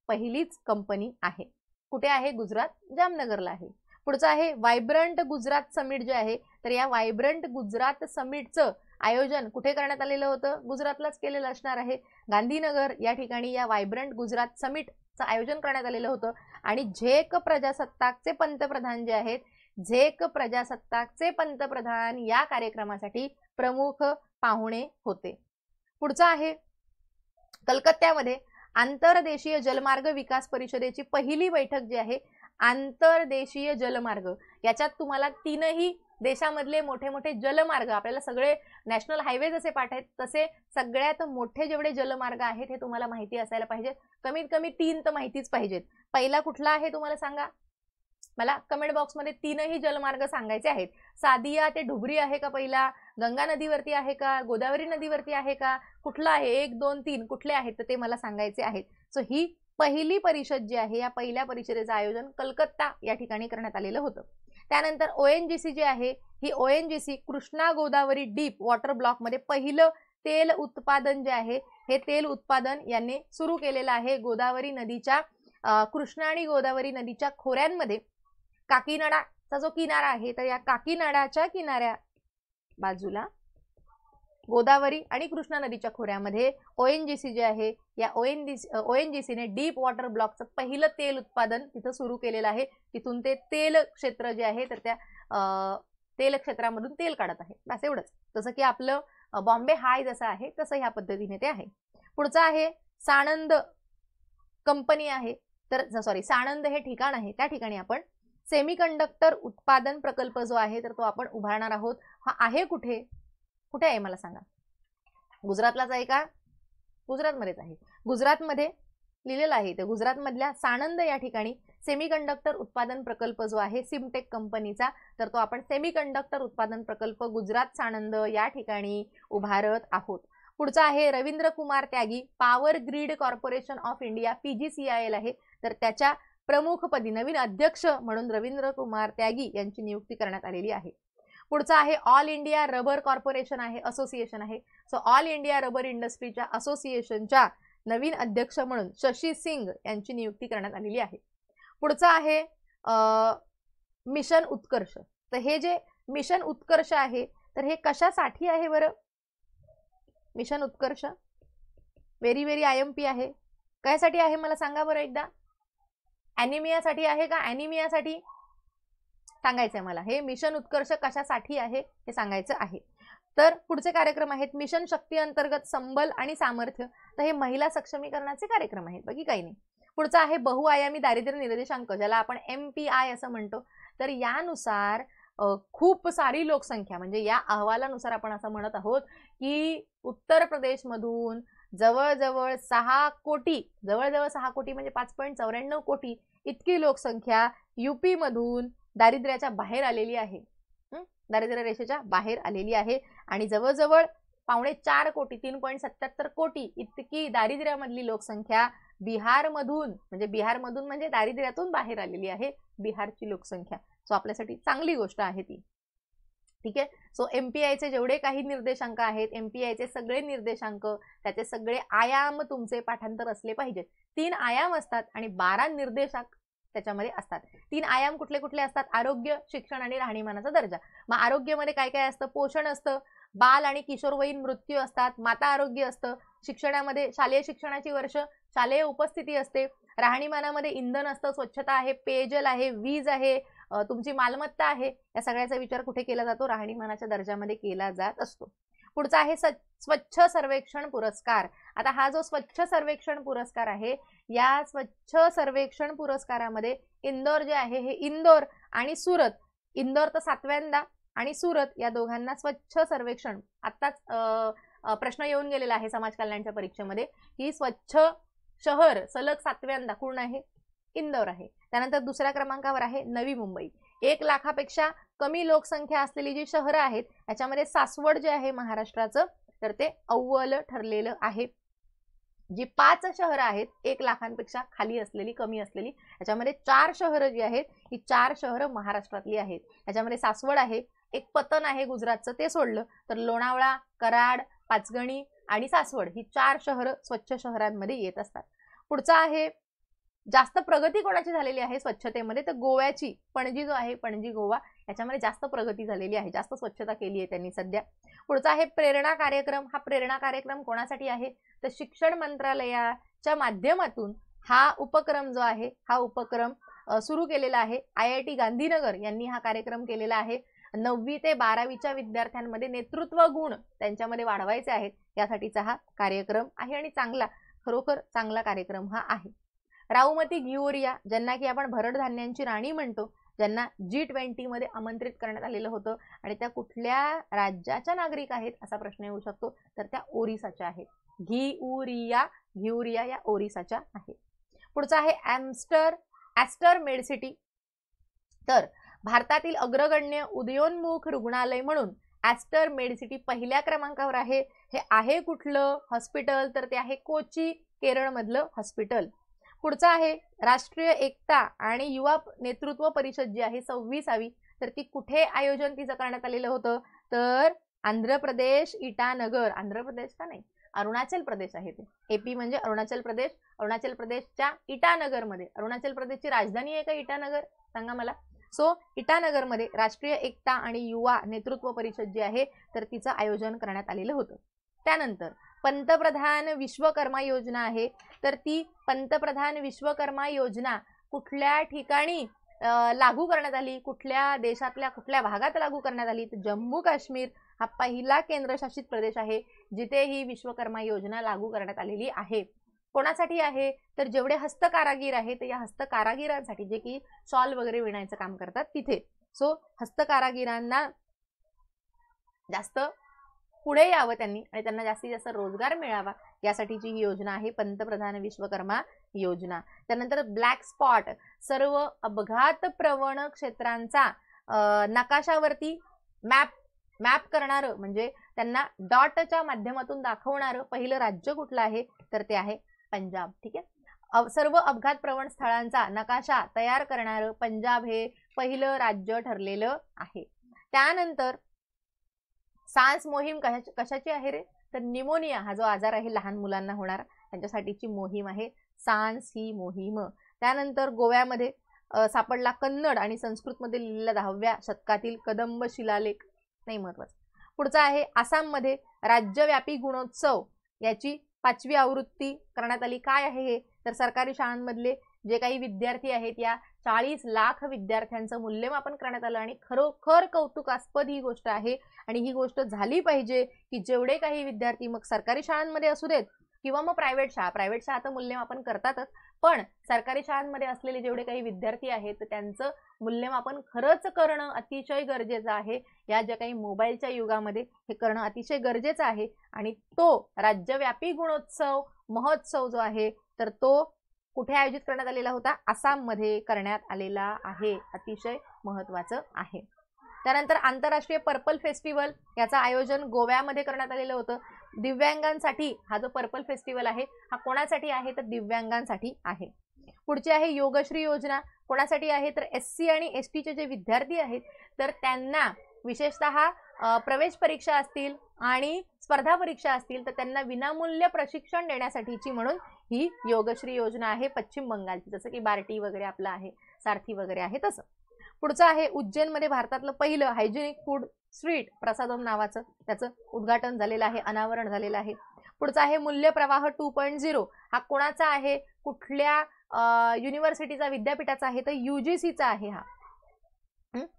पहिलीच कंपनी आहे. कुठे आहे? गुजरात जामनगरला आहे. पुढचं आहे वायब्रंट गुजरात समिट जे आहे तर या वायब्रंट गुजरात समिटचं आयोजन कुठे करण्यात आलेलं होतं? गुजरातलाच केलेलं असणार आहे. गांधीनगर या ठिकाणी या वायब्रंट गुजरात समिटचं आयोजन करण्यात आलेलं होतं आणि झेक प्रजासत्ताकचे पंतप्रधान जे आहेत झेक प्रजासत्ताकचे पंतप्रधान या कार्यक्रमासाठी प्रमुख पाहुणे होते. पुढचा आहे कलकत्त्यामध्ये आंतरदेशीय जलमार्ग विकास परिषदेची पहिली बैठक जी आहे आंतरदेशीय जलमार्ग, याच्यात तुम्हाला तीनही देशामधले मोठे मोठे जलमार्ग आपल्याला सगळे नॅशनल हायवे जसे पाठ आहेत तसे सगळ्यात मोठे जेवढे जलमार्ग आहेत हे तुम्हाला माहिती असायला पाहिजे. कमीत कमी 3 तर माहितीच पाहिजेत. पहिला कुठला आहे तुम्हाला सांगा, मला कमेंट बॉक्स मध्ये तीनही जलमार्ग सांगायचे आहेत. सादिया ते ढुबरी आहे का पहिला, गंगा नदीवरती आहे का, गोदावरी नदीवरती आहे का, कुठला आहे? 1 2 3 कुठले आहेत तर ते मला सांगायचे आहेत. सो ही पहिली परिषद जी आहे या पहिल्या परिषदेचं आयोजन कलकत्ता या ठिकाणी करण्यात आलेलं होतं. त्यानंतर ONGC जी आहे ही ONGC Krishna Godavari deep water block मध्ये पहिलं तेल उत्पादन जे आहे हे तेल उत्पादन यांनी सुरू केलेलं आहे. गोदावरी नदीच्या कृष्णा आणि गोदावरी नदीच्या खोऱ्यांमध्ये काकीनाडाचा जो किनारा आहे तर या काकीनाडाच्या किनाऱ्या बाजूला गोदावरी आणि कृष्णा नदीच्या खोऱ्यामध्ये ONGC जे आहे या ONGC ने डीप वॉटर ब्लॉकचं पहिलं तेल उत्पादन तिथं सुरू केलेलं आहे. तिथून ते तेल क्षेत्र जे आहे तर त्या तेल क्षेत्रामधून तेल काढत आहे. बस एवढंच. जसं की आपलं बॉम्बे हाय जसं आहे तसं ह्या पद्धतीने ते आहे. पुढचं आहे साणंद कंपनी आहे तर साणंद हे ठिकाण आहे त्या ठिकाणी आपण सेमीकंडक्टर उत्पादन प्रकल्प जो आहे तर तो आपण उभारणार आहोत. हा आहे कुठे? कुठे आहे मला सांगा? गुजरातलाच आहे का? गुजरातमध्येच आहे. गुजरातमध्ये लिहिलेलं आहे ते गुजरात मधल्या साणंद या ठिकाणी सेमीकंडक्टर उत्पादन प्रकल्प जो आहे सिमटेक कंपनीचा तर तो आपण सेमीकंडक्टर उत्पादन प्रकल्प गुजरात साणंद या ठिकाणी उभारत आहोत. पुढचा आहे Ravindra Kumar Tyagi power grid corporation of India PGCIL आहे तर त्याच्या प्रमुखपदी नवीन अध्यक्ष म्हणून रवींद्र कुमार त्यागी यांची नियुक्ती करण्यात आलेली आहे. पुढचा आहे ऑल इंडिया रबर कॉर्पोरेशन आहे असोसिएशन आहे. सो ऑल इंडिया रबर इंडस्ट्रीच्या असोसिएशनच्या नवीन अध्यक्ष म्हणून शशी सिंग यांची नियुक्ती करण्यात आलेली आहे. पुढचा आहे मिशन उत्कर्ष. तर हे जे मिशन उत्कर्ष आहे तर हे कशासाठी आहे बरं? मिशन उत्कर्ष व्हेरी IMP आहे. कशासाठी आहे मला सांगा बरं एकदा? ॲनिमियासाठी आहे का? ॲनिमियासाठी सांगायचं आहे मला. हे मिशन उत्कर्ष कशासाठी आहे हे सांगायचं आहे. तर पुढचे कार्यक्रम आहेत मिशन शक्ती अंतर्गत संबल आणि सामर्थ्य. तर हे महिला सक्षमीकरणाचे कार्यक्रम आहेत, बाकी काही नाही. पुढचा आहे बहुआयामी दारिद्र्य निर्देशांक ज्याला आपण MPI असं म्हणतो. तर यानुसार खूप सारी लोकसंख्या, म्हणजे या अहवालानुसार आपण असं म्हणत आहोत की उत्तर प्रदेशमधून जवळजवळ 6 कोटी, जवळजवळ 6 कोटी म्हणजे 5.94 कोटी इतकी लोकसंख्या युपी मधून दारिद्र्याच्या बाहेर आलेली आहे, दारिद्र्य रेषेच्या बाहेर आलेली आहे. आणि जवळजवळ 4.5 कोटी 3.77 कोटी इतकी दारिद्र्यामधली लोकसंख्या बिहारमधून म्हणजे दारिद्र्यातून बाहेर आलेली आहे, बिहारची लोकसंख्या. सो आपल्यासाठी चांगली गोष्ट आहे ती. ठीक आहे. सो एमपीआयचे जेवढे काही निर्देशांक आहेत, एमपीआयचे सगळे निर्देशांक, त्याचे सगळे आयाम तुमचे पाठांतर असले पाहिजेत. 3 आयाम असतात आणि 12 निर्देशांक त्याच्यामध्ये असतात. 3 आयाम कुठले कुठले असतात? आरोग्य, शिक्षण आणि राहणीमानाचा दर्जा. मग आरोग्यामध्ये काय काय असतं? पोषण असतं, बाल आणि किशोरवयीन मृत्यू असतात, माता आरोग्य असतं, शिक्षणामध्ये शालेय शिक्षणाची वर्ष, शालेय उपस्थिती असते, राहणीमानामध्ये इंधन असतं, स्वच्छता आहे, पेयजल आहे, वीज आहे, तुमची मालमत्ता आहे. या सगळ्याचा विचार कुठे केला जातो? राहणीमानाच्या दर्जामध्ये केला जात असतो. पुढचा आहे स्वच्छ सर्वेक्षण पुरस्कार. आता हा जो स्वच्छ सर्वेक्षण पुरस्कार आहे, या स्वच्छ सर्वेक्षण पुरस्कारामध्ये इंदोर जे आहे, हे इंदोर आणि सुरत, इंदोर तर 7व्यांदा आणि सुरत या दोघांना स्वच्छ सर्वेक्षण, आत्ताच प्रश्न येऊन गेलेला आहे समाज कल्याणच्या परीक्षेमध्ये की स्वच्छ शहर सलग 7व्यांदा कोण आहे? इंदोर आहे. त्यानंतर दुसऱ्या क्रमांकावर आहे नवी मुंबई. 1 लाखापेक्षा कमी लोकसंख्या असलेली जी शहरं आहेत याच्यामध्ये सासवड जे आहे महाराष्ट्राचं, तर ते अव्वल ठरलेलं आहे. जी 5 शहरं आहेत 1 लाखांपेक्षा खाली असलेली, कमी असलेली, याच्यामध्ये 4 शहरं जी आहेत ही 4 शहरं महाराष्ट्रातली आहेत. याच्यामध्ये सासवड आहे, एक पतन आहे गुजरातचं, ते सोडलं तर लोणावळा, कराड, पाचगणी आणि सासवड ही 4 शहरं स्वच्छ शहरांमध्ये येत असतात. पुढचा आहे जास्त प्रगती कोणाची झालेली आहे स्वच्छतेमध्ये? तर गोव्याची, पणजी जो आहे, पणजी गोवा, याच्यामध्ये जास्त प्रगती झालेली आहे, जास्त स्वच्छता केली आहे त्यांनी सध्या. पुढचा आहे प्रेरणा कार्यक्रम. हा प्रेरणा कार्यक्रम कोणासाठी आहे? तर शिक्षण मंत्रालयाच्या माध्यमातून हा उपक्रम जो आहे, हा उपक्रम सुरू केलेला आहे. IIT गांधीनगर यांनी हा कार्यक्रम केलेला आहे. 9वी ते 12वीच्या विद्यार्थ्यांमध्ये नेतृत्व गुण त्यांच्यामध्ये वाढवायचे आहेत, यासाठीचा हा कार्यक्रम आहे आणि खरोखर चांगला कार्यक्रम हा आहे. राऊमती घिओरिया, ज्यांना की आपण भरड धान्यांची राणी म्हणतो, ज्यांना G20 मध्ये आमंत्रित करण्यात आलेलं होतं आणि त्या कुठल्या राज्याच्या नागरिक आहेत असा प्रश्न येऊ शकतो, तर त्या ओरिसाच्या आहेत. घिओरिया या ओरिसाच्या आहेत. पुढचा आहे ॲस्टर मेडसिटी. तर भारतातील अग्रगण्य उदयोन्मुख रुग्णालय म्हणून ॲस्टर मेडसिटी पहिल्या क्रमांकावर आहे. हे आहे कुठलं हॉस्पिटल? तर ते आहे कोची, केरळमधलं हॉस्पिटल. पुढचा आहे राष्ट्रीय एकता आणि युवा नेतृत्व परिषद जी आहे 26वी, तर ती कुठे आयोजन तिचं करण्यात आलेलं होतं? तर आंध्र प्रदेश, इटानगर. आंध्र प्रदेश का नाही, अरुणाचल प्रदेश आहे ते. AP म्हणजे अरुणाचल प्रदेश. अरुणाचल प्रदेशच्या इटानगरमध्ये, अरुणाचल प्रदेशची राजधानी आहे का इटानगर? सांगा मला. सो इटानगरमध्ये राष्ट्रीय एकता आणि युवा नेतृत्व परिषद जी आहे, तर तिचं आयोजन करण्यात आलेलं होतं. त्यानंतर पंतप्रधान विश्वकर्मा योजना आहे, तर ती पंतप्रधान विश्वकर्मा योजना कुठल्या ठिकाणी लागू करण्यात आली? कुठल्या देशातल्या कुठल्या भागात लागू करण्यात आली? तर जम्मू काश्मीर हा पहिला केंद्रशासित प्रदेश आहे जिथे ही विश्वकर्मा योजना लागू करण्यात आलेली आहे. कोणासाठी आहे? तर जेवढे हस्तकारागीर आहेत या हस्तकारागिरांसाठी, जे की शॉल वगैरे विणायचं काम करतात तिथे. सो हस्तकारागिरांना जास्त पुढे यावं त्यांनी आणि त्यांना जास्तीत जास्त रोजगार मिळावा यासाठीची ही योजना आहे, पंतप्रधान विश्वकर्मा योजना. त्यानंतर ब्लॅक स्पॉट, सर्व अपघात प्रवण क्षेत्रांचा नकाशावरती मॅप करणारं, म्हणजे त्यांना डॉटच्या माध्यमातून दाखवणारं पहिलं राज्य कुठलं आहे? तर ते आहे पंजाब. ठीक आहे. सर्व अपघात प्रवण स्थळांचा नकाशा तयार करणारं पंजाब हे पहिलं राज्य ठरलेलं आहे. त्यानंतर सांस मोहीम कशाची आहे रे? तर निमोनिया हा जो आजार आहे लहान मुलांना होणारा, त्यांच्यासाठीची मोहीम आहे सांस ही मोहीम. त्यानंतर गोव्यामध्ये सापडला कन्नड आणि संस्कृतमध्ये लिहिलेला 10व्या शतकातील कदंब शिलालेख, नाही महत्वाचं. पुढचा आहे आसाममध्ये राज्यव्यापी गुणोत्सव याची 5वी आवृत्ती करण्यात आली. काय आहे हे? तर सरकारी शाळांमधले जे काही विद्यार्थी आहेत या 40 लाख विद्यार्थ्यांचं मूल्यमापन करण्यात आलं आणि खरोखर कौतुकास्पद ही गोष्ट आहे आणि ही गोष्ट झाली पाहिजे की जेवढे काही विद्यार्थी मग सरकारी शाळांमध्ये असू देत किंवा मग प्रायव्हेट शाळा तर मूल्यमापन करतातच, पण सरकारी शाळांमध्ये असलेले जेवढे काही विद्यार्थी आहेत तर त्यांचं मूल्यमापन खरंच करणं अतिशय गरजेचं आहे. या ज्या काही मोबाईलच्या युगामध्ये हे करणं अतिशय गरजेचं आहे. आणि तो राज्यव्यापी गुणोत्सव महोत्सव जो आहे तर तो कुठे आयोजित करण्यात आलेला होता? आसाममध्ये करण्यात आलेला आहे. अतिशय महत्त्वाचं आहे. त्यानंतर आंतरराष्ट्रीय पर्पल फेस्टिवल याचं आयोजन गोव्यामध्ये करण्यात आलेलं होतं. दिव्यांगांसाठी हा जो पर्पल फेस्टिवल आहे हा कोणासाठी आहे? तर दिव्यांगांसाठी आहे. पुढची आहे योगश्री योजना. कोणासाठी आहे? तर SC आणि ST चे जे विद्यार्थी आहेत तर त्यांना विशेषतः प्रवेश परीक्षा असतील आणि स्पर्धा परीक्षा असतील तर त्यांना विनामूल्य प्रशिक्षण देण्यासाठीची म्हणून ही योगश्री योजना आहे पश्चिम बंगालची. जसं की बार्टी वगैरे आपलं आहे, सारथी वगैरे आहे तसं. पुढचं आहे उज्जैनमध्ये भारतातलं पहिलं हायजेनिक फूड स्ट्रीट प्रसादम नावाचं, त्याचं उद्घाटन झालेलं आहे, अनावरण झालेलं आहे. पुढचा आहे मूल्यप्रवाह 2.0. हा कोणाचा आहे? कुठल्या युनिव्हर्सिटीचा, विद्यापीठाचा आहे? तर UGCचा आहे. हा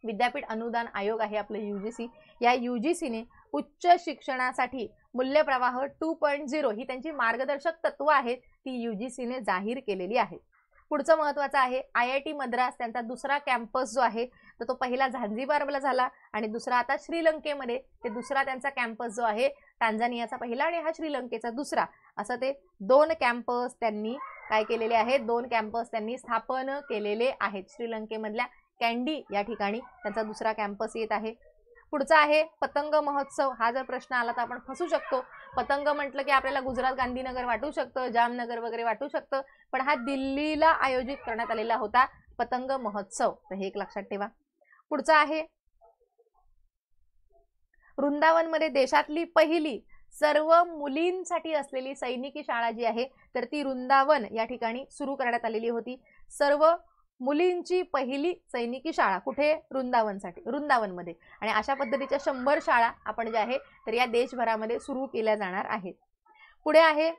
विद्यापीठ अनुदान आयोग आहे आपलं UGC. या UGCने उच्च शिक्षणासाठी मूल्यप्रवाह 2.0 ही त्यांची मार्गदर्शक तत्व आहेत ती UGCने जाहीर केलेली आहेत. पुढचं महत्त्वाचं आहे IIT मद्रास. त्यांचा दुसरा कॅम्पस जो आहे तर तो पहिला झांझिबारला झाला आणि दुसरा आता श्रीलंकेमध्ये. ते दुसरा त्यांचा कॅम्पस जो आहे टांझानियाचा पहिला आणि हा श्रीलंकेचा दुसरा, असं ते 2 कॅम्पस त्यांनी काय केलेले आहेत? 2 कॅम्पस त्यांनी स्थापन केलेले आहेत. श्रीलंकेमधल्या कॅन्डी या ठिकाणी त्यांचा दुसरा कॅम्पस येत आहे. पुढचा आहे पतंग महोत्सव. हा जर प्रश्न आला तर आपण फसू शकतो. पतंग म्हटलं की आपल्याला गुजरात गांधीनगर वाटू शकतं, जामनगर वगैरे वाटू शकतं, पण हा दिल्लीला आयोजित करण्यात आलेला होता पतंग महोत्सव. तर हे एक लक्षात ठेवा. पुढचा आहे वृंदावनमध्ये देशातली पहिली सर्व मुलींसाठी असलेली सैनिकी शाळा जी आहे तर ती वृंदावन या ठिकाणी सुरू करण्यात आलेली होती. सर्व मुलींची पहिली सैनिकी शाळा कुठे? वृंदावनमध्ये. आणि अशा पद्धतीच्या 100 शाळा आपण ज्या आहे तर या देशभरामध्ये सुरू केल्या जाणार आहेत. पुढे आहे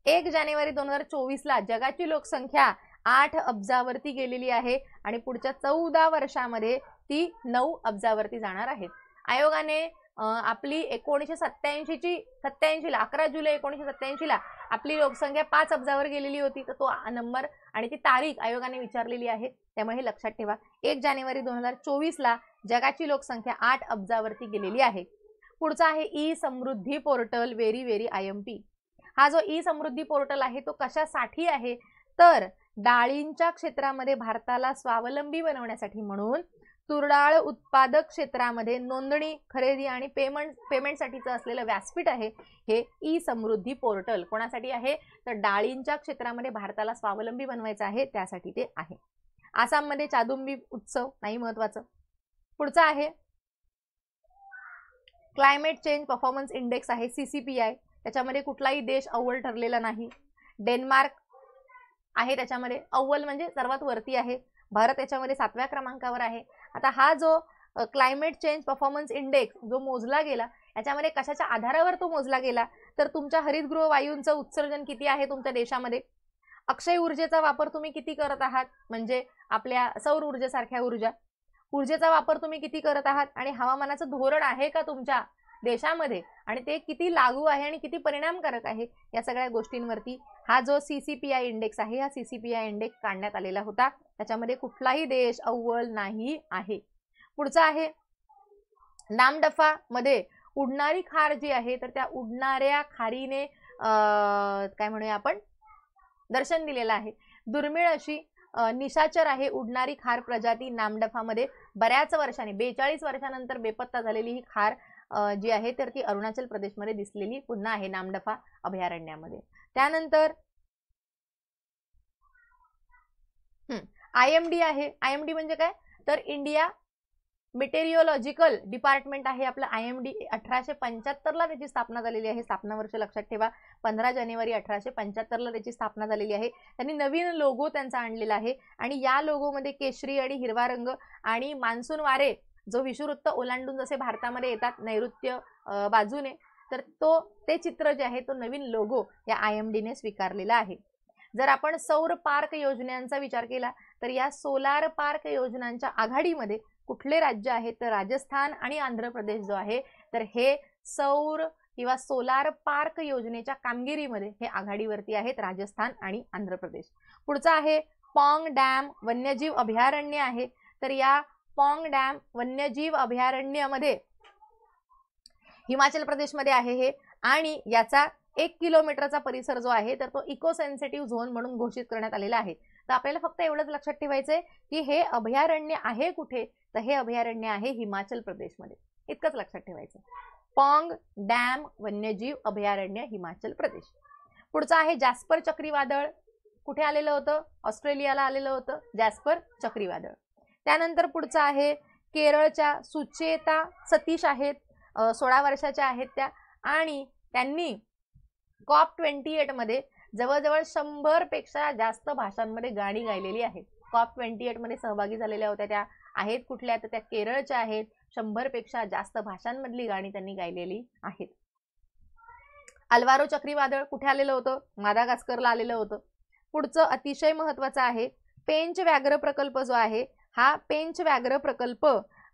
1 जानेवारी 2024ला जगाची लोकसंख्या 8 अब्जावरती गेलेली आहे आणि पुढच्या 14 वर्षामध्ये ती 9 अब्जावरती जाणार आहे. आयोगाने आपली 1987ला 11 जुलै 1987ला आपली लोकसंख्या 5 अब्जावर गेलेली होती. तर तो नंबर आणि ती तारीख आयोगाने विचारलेली आहे, त्यामुळे हे लक्षात ठेवा. 1 जानेवारी 2024ला जगाची लोकसंख्या 8 अब्जावरती गेलेली आहे. पुढचा आहे ई समृद्धी पोर्टल व्हेरी IMP. हा जो ई समृद्धी पोर्टल आहे तो कशासाठी आहे? तर डाळींच्या क्षेत्रामध्ये भारताला स्वावलंबी बनवण्यासाठी म्हणून तुरडाळ उत्पादक क्षेत्रामध्ये नोंदणी, खरेदी आणि पेमेंटसाठीचं असलेलं व्यासपीठ आहे हे ई समृद्धी पोर्टल. कोणासाठी आहे? तर डाळींच्या क्षेत्रामध्ये भारताला स्वावलंबी बनवायचं आहे त्यासाठी ते आहे. आसाममध्ये चादुंबी उत्सव नाही महत्वाचं. पुढचा आहे क्लायमेट चेंज परफॉर्मन्स इंडेक्स आहे CCPI. त्याच्यामध्ये कुठलाही देश अव्वल ठरलेला नाही. डेन्मार्क आहे त्याच्यामध्ये अव्वल म्हणजे सर्वात वरती आहे. भारत याच्यामध्ये 7व्या क्रमांकावर आहे. आता हा जो क्लायमेट चेंज परफॉर्मन्स इंडेक्स जो मोजला गेला याच्यामध्ये कशाच्या आधारावर तो मोजला गेला? तर तुमच्या हरितगृह वायूंचं उत्सर्जन किती आहे तुमच्या देशामध्ये, अक्षय ऊर्जेचा वापर तुम्ही किती करत आहात, म्हणजे आपल्या सौर ऊर्जेसारख्या ऊर्जेचा वापर तुम्ही किती करत आहात, आणि हवामानाचं धोरण आहे का तुमच्या देशामध्ये आणि ते किती लागू आहे आणि किती परिणामकारक आहे, या सगळ्या गोष्टींवरती हा जो CCPI इंडेक्स आहे हा CCPI इंडेक्स काढण्यात आलेला होता. त्याच्यामध्ये कुठलाही देश अव्वल नाही आहे. पुढचा आहे नामदफा मध्ये उडणारी खार जी आहे तर त्या उडणाऱ्या खारीने काय म्हणूया आपण दर्शन दिलेलं आहे. दुर्मिळ अशी निशाचर आहे उडणारी खार प्रजाती नामदफामध्ये. बऱ्याच वर्षांनी 42 वर्षानंतर बेपत्ता झालेली ही खार जी आहे तर ती अरुणाचल प्रदेशमध्ये दिसलेली पुन्हा आहे नामदफा अभयारण्यामध्ये. त्यानंतर IMD आहे. IMD म्हणजे काय? तर इंडिया मेटेरिओलॉजिकल डिपार्टमेंट आहे आपलं IMD. 1875ला त्याची स्थापना झालेली आहे. स्थापना वर्ष लक्षात ठेवा 15 जानेवारी 1875ला त्याची स्थापना झालेली आहे. त्यांनी नवीन लोगो त्यांचा आणलेला आहे आणि या लोगोमध्ये केशरी आणि हिरवा रंग आणि मान्सून वारे जो विषुववृत्त ओलांडून जसे भारतामध्ये येतात नैऋत्य बाजूने, तर ते चित्र जे आहे तो नवीन लोगो या IMDने स्वीकारलेला आहे. जर आपण सौर पार्क योजनांचा विचार केला तर या सोलार पार्क योजनांच्या आघाडीमध्ये कुठले राज्य आहे तर राजस्थान आणि आंध्र प्रदेश जो आहे तर हे सौर किंवा सोलार पार्क योजनेच्या कामगिरीमध्ये हे आघाडीवरती आहेत राजस्थान आणि आंध्र प्रदेश. पुढचा आहे पॉन्ग डॅम वन्यजीव अभयारण्य आहे. तर या पॉन्ग डॅम वन्यजीव अभयारण्यामध्ये हिमाचल प्रदेशमध्ये आहे हे, आणि याचा 1 किलोमीटरचा परिसर जो आहे तर तो इको सेन्सिटिव्ह झोन म्हणून घोषित करण्यात आलेला आहे. तर आपल्याला फक्त एवढंच लक्षात ठेवायचंय की हे अभयारण्य आहे कुठे, तर हे अभयारण्य आहे हिमाचल प्रदेशमध्ये. इतकंच लक्षात ठेवायचं. पॉन्ग डॅम वन्यजीव अभयारण्य हिमाचल प्रदेश. पुढचं आहे जॅस्पर चक्रीवादळ. कुठे आलेलं होतं? ऑस्ट्रेलियाला आलेलं होतं जॅस्पर चक्रीवादळ. त्यानंतर पुढचं आहे केरळच्या सुचेता सतीश आहेत, 16 वर्षाच्या आहेत त्या, आणि त्यांनी COP28 मध्ये जवळजवळ 100 पेक्षा जास्त भाषांमध्ये गाणी गायलेली आहेत. COP28 मध्ये सहभागी झालेल्या होत्या त्या आहेत कुठल्या, तर त्या केरळच्या आहेत. 100 पेक्षा जास्त भाषांमधली गाणी त्यांनी गायलेली आहेत. अल्वारो चक्रीवादळ कुठे आलेलं होतं? मादागास्करला आलेलं होतं. पुढचं अतिशय महत्वाचं आहे पेंच व्याघ्र प्रकल्प जो आहे, हा पेंच व्याघ्र प्रकल्प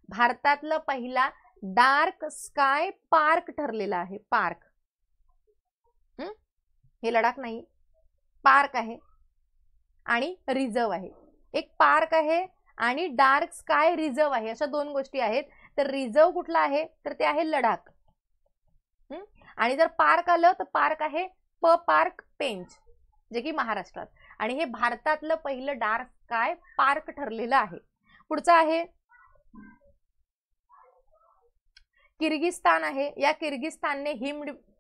भारतातला पहिला डार्क स्काय पार्क ठरलेला आहे. पार्क, हे लडाख नाही, पार्क आहे आणि रिझर्व आहे. एक पार्क आहे आणि डार्क स्काय रिझर्व आहे, अशा दोन गोष्टी आहेत. तर रिझर्व कुठला आहे, तर ते आहे लडाख. आणि जर पार्क आलं तर पार्क आहे पार्क पेंच, जे की महाराष्ट्रात, आणि हे भारतातलं पहिलं डार्क स्काय पार्क ठरलेलं आहे. पुढचं आहे किर्गिस्तान आहे. या किर्गिस्तानने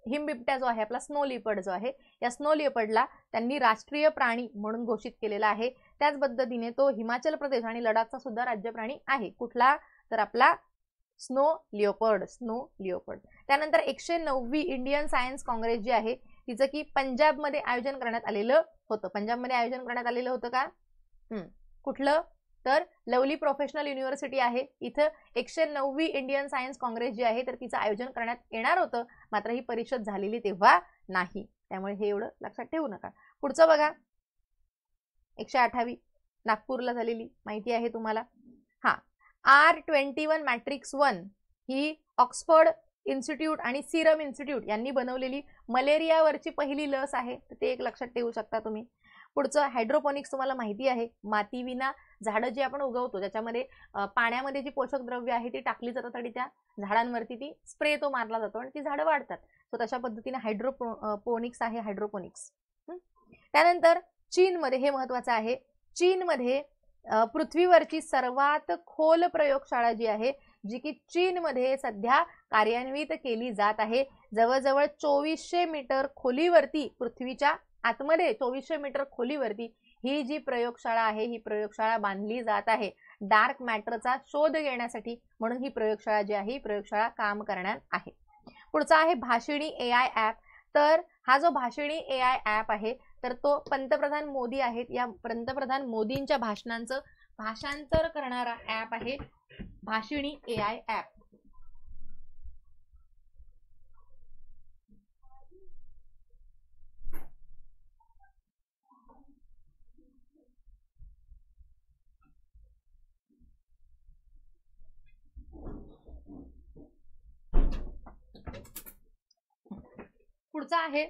हिमबिबट्या जो आहे आपला स्नो लिपर्ड जो आहे, या स्नो लिपर्डला त्यांनी राष्ट्रीय प्राणी म्हणून घोषित केलेला आहे. त्याच पद्धतीने तो हिमाचल प्रदेश आणि लडाखचा सुद्धा राज्य प्राणी आहे. कुठला, तर आपला स्नो लिओपर्ड. स्नो लिओपर्ड. त्यानंतर 109वी इंडियन सायन्स काँग्रेस जी आहे तिचं की पंजाबमध्ये आयोजन करण्यात आलेलं होतं. पंजाबमध्ये आयोजन करण्यात आलेलं होतं का? कुठलं, तर लवली प्रोफेशनल युनिव्हर्सिटी आहे. इथं 109वी इंडियन सायन्स काँग्रेस जी आहे तर तिचं आयोजन करण्यात येणार होतं, मात्र ही परिषद झालेली तेव्हा नाही. त्यामुळे हे एवढं लक्षात ठेवू नका. पुढचं बघा 108वी नागपूरला झालेली, माहिती आहे तुम्हाला. हा R21 मॅट्रिक्स 1 ही ऑक्सफर्ड इन्स्टिट्यूट आणि सिरम इन्स्टिट्यूट यांनी बनवलेली मलेरियावरची पहिली लस आहे, तर ते एक लक्षात ठेवू शकता तुम्ही. पुढचं हायड्रोपोनिक्स तुम्हाला माहिती आहे, मातीविना झाडं जी आपण उगवतो त्याच्यामध्ये पाण्यामध्ये जी पोषक द्रव्य आहे ती टाकली जातात आणि त्या झाडांवरती ती स्प्रे तो मारला जातो आणि ती झाडं वाढतात. सो तशा पद्धतीने हायड्रोपोनिक्स आहे हायड्रोपोनिक्स. त्यानंतर चीनमध्ये, हे महत्वाचं आहे, चीनमध्ये पृथ्वीवरची सर्वात खोल प्रयोगशाळा जी आहे, जी की चीनमध्ये सध्या कार्यान्वित केली जात आहे. जवळजवळ 2400 मीटर खोलीवरती, पृथ्वीच्या आतमध्ये 2400 मीटर खोलीवरती ही जी प्रयोगशाळा आहे ही प्रयोगशाळा बांधली जात आहे डार्क मॅटरचा शोध घेण्यासाठी. म्हणून ही प्रयोगशाळा जी आहे ही प्रयोगशाळा काम करणार आहे. पुढचा आहे भाषिणी AI ॲप. तर हा जो भाषिणी AI ॲप आहे तर तो पंतप्रधान मोदी आहेत, या पंतप्रधान मोदींच्या भाषणांचं भाषांतर करणारा ॲप आहे भाषिणी AI ॲप. पुढचा आहे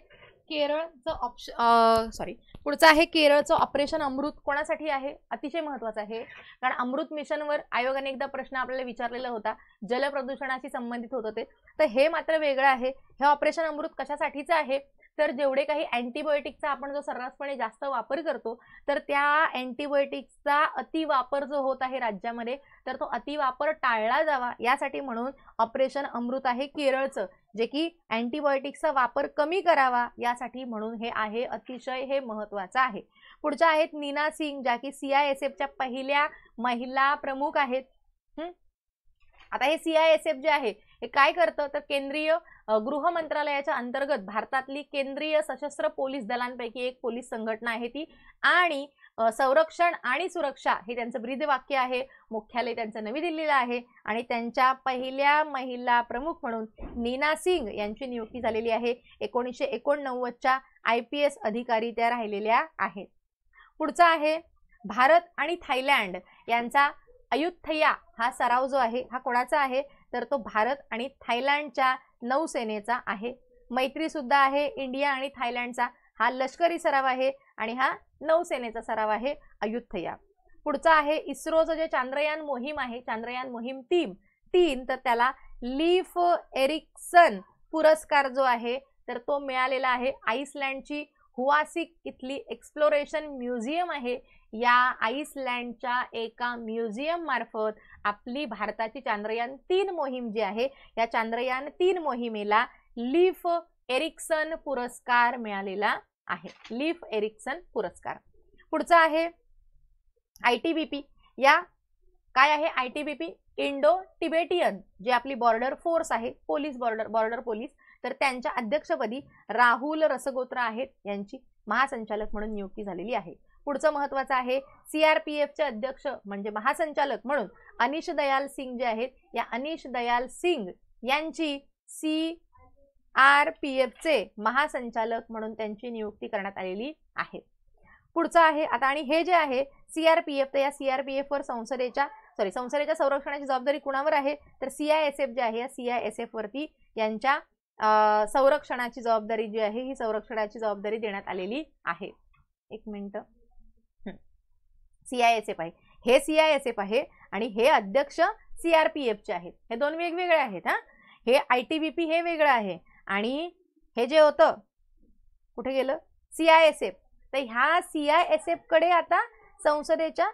केरळचं पुढचं आहे केरळचं ऑपरेशन अमृत. कोणासाठी आहे? अतिशय महत्वाचं आहे, कारण अमृत मिशनवर आयोगाने एकदा प्रश्न आपल्याला विचारलेला होता, जलप्रदूषणाशी संबंधित होतं ते. तर हे मात्र वेगळं आहे. हे ऑपरेशन अमृत कशासाठीचं आहे, तर जेवढे काही अँटीबायोटिकचा आपण जो सर्रासपणे जास्त वापर करतो तर त्या अँटीबायोटिक्सचा अतिवापर जो होत आहे राज्यामध्ये तर तो अतिवापर टाळला जावा यासाठी म्हणून ऑपरेशन अमृत आहे केरळचं, जे की अँटीबायोटिक्सचा वापर कमी करावा यासाठी म्हणून हे आहे. अतिशय हे महत्वाचं आहे. पुढच्या आहेत नीना सिंग, ज्या की CISFच्या पहिल्या महिला प्रमुख आहेत. आता हे CISF जे आहे हे काय करतं, तर केंद्रीय गृह मंत्रालयाच्या अंतर्गत भारतातली केंद्रीय सशस्त्र पोलीस दलांपैकी एक पोलीस संघटना आहे ती, आणि संरक्षण आणि सुरक्षा हे त्यांचं ब्रीदवाक्य आहे. मुख्यालय त्यांचं नवी दिल्लीला आहे आणि त्यांच्या पहिल्या महिला प्रमुख म्हणून नीना सिंग यांची नियुक्ती झालेली आहे. 1989च्या IPS अधिकारी त्या राहिलेल्या आहेत. पुढचा आहे भारत आणि थायलंड यांचा अयुथया हा सराव जो आहे हा कोणाचा आहे, तर तो भारत आणि थायलंडच्या नौसेनेचा आहे. मैत्री सुद्धा आहे इंडिया आणि थायलंडचा. हा लष्करी सराव आहे आणि हा नौसेनेचा सराव आहे अयुथया. पुढचा आहे इस्रोचं जे चांद्रयान मोहीम आहे, चांद्रयान मोहीम 3, तर त्याला लीफ एरिक्सन पुरस्कार जो आहे तर तो मिळालेला आहे. आईसलँडची हुआसिक इथली एक्सप्लोरेशन म्युझियम आहे. या आईसलँडच्या एका म्युझियम मार्फत आपली भारताची चांद्रयान 3 मोहीम जी आहे, या चांद्रयान 3 मोहिमेला लीफ एरिक्सन पुरस्कार मिळालेला आहे. लीफ एरिक्सन पुरस्कार. पुढचा आहे ITBP. या काय आहे ITBP? इंडो तिबेटियन जे आपली बॉर्डर फोर्स आहे, पोलीस बॉर्डर पोलीस, तर त्यांच्या अध्यक्षपदी राहुल रसगोत्रा आहेत, यांची महासंचालक म्हणून नियुक्ती झालेली आहे. पुढचं महत्त्वाचं आहे CRPFचे अध्यक्ष म्हणजे महासंचालक म्हणून अनिश दयाल सिंग जे आहेत, या अनिश दयाल सिंग यांची CRPFचे महासंचालक म्हणून त्यांची नियुक्ती करण्यात आलेली आहे. पुढचं आहे आता, आणि हे जे आहे CRPF, तर या CRPF वर संसदेच्या संरक्षणाची जबाबदारी कुणावर आहे तर CISF जे आहे, या CISF वरती यांच्या संरक्षणाची जबाबदारी जी आहे, ही संरक्षणाची जबाबदारी देण्यात आलेली आहे. एक मिनिट. CISF आहे, हे CISF आहे आणि हे अध्यक्ष CRPFचे आहेत. हे दोन वेगवेगळे आहेत. हे ITBP हे वेगळं आहे आणि हे जे होतं कुठे गेलं CISF. तर ह्या CISF कडे आता संसदेच्या